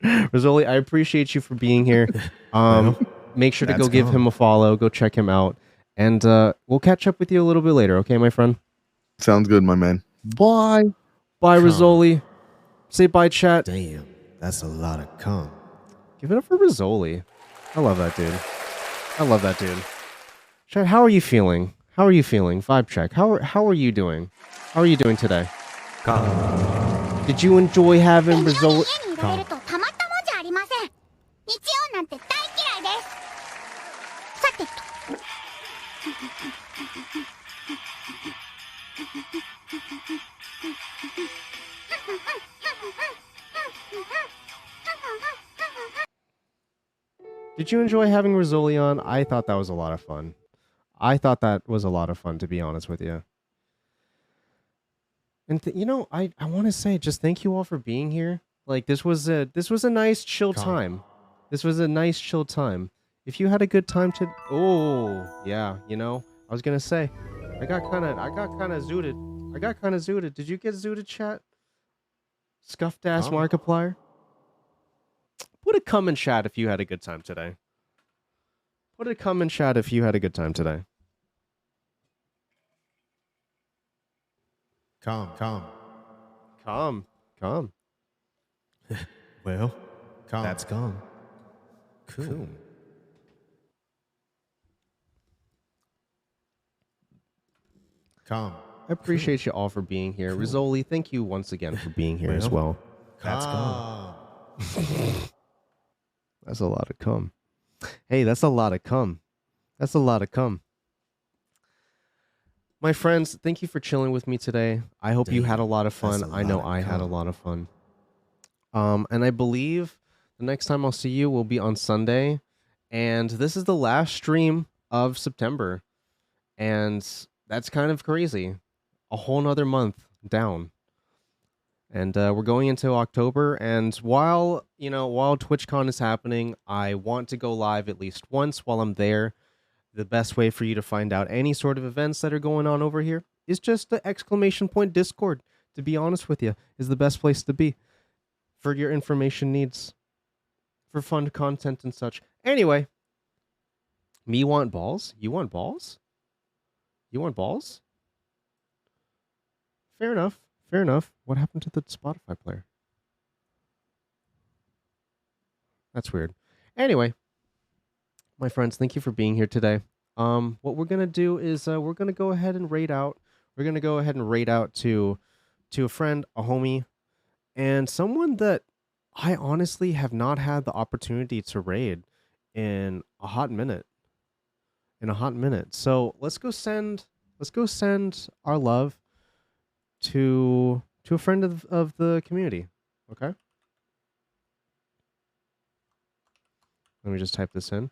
Rezoli, I appreciate you for being here. Make sure to go give him a follow. Go check him out, and we'll catch up with you a little bit later. Okay, my friend. Sounds good, my man. Bye. Bye, Rezoli. Say bye, chat. Damn, that's a lot of cum. Give it up for Rezoli. I love that dude. Chat, how are you feeling? Vibe check. How are you doing? How are you doing today? Did you enjoy having Rezoli? Did you enjoy having Rezoli on? I thought that was a lot of fun. To be honest with you. And you know, I want to say just thank you all for being here. Like this was a nice chill time. This was a nice chill time. If you had a good time to yeah, you know, I was gonna say, I got kind of zooted. I got kind of zooted. Did you get zooted, chat? Scuffed ass Markiplier. Put a come in chat if you had a good time today. Put a come in chat if you had a good time today. Calm. Well, Calm. That's calm. Cool. Calm. I appreciate you all for being here. Rezoli, thank you once again for being here as well. That's calm. That's a lot of cum. Hey, that's a lot of cum. That's a lot of cum. My friends, thank you for chilling with me today. I hope you had a lot of fun. I know I had a lot of fun. And I believe the next time I'll see you will be on Sunday. And this is the last stream of September. And that's kind of crazy. A whole nother month down. And we're going into October. And while TwitchCon is happening, I want to go live at least once while I'm there. The best way for you to find out any sort of events that are going on over here is just the !! Discord. To be honest with you, is the best place to be for your information needs, for fun content and such. Anyway, me want balls? You want balls? You want balls? Fair enough. Fair enough. What happened to the Spotify player? That's weird. Anyway, my friends, thank you for being here today. What we're gonna do is we're gonna go ahead and raid out. We're gonna go ahead and raid out to a friend, a homie, and someone that I honestly have not had the opportunity to raid in a hot minute. So let's go send our love to a friend of the community. Okay. Let me just type this in.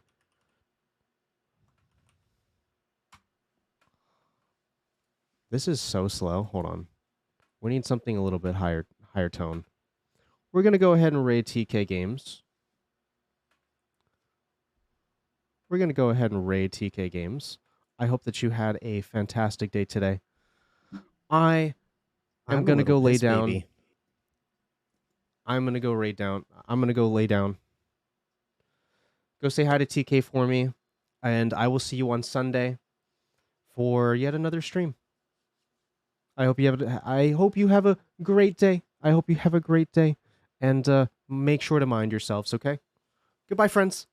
This is so slow. Hold on. We need something a little bit higher tone. We're going to go ahead and raid TK Games. I hope that you had a fantastic day today. I'm going to go lay down. Baby. I'm going to go lay down. Go say hi to TK for me. And I will see you on Sunday for yet another stream. I hope you have a great day. And make sure to mind yourselves, okay? Goodbye, friends.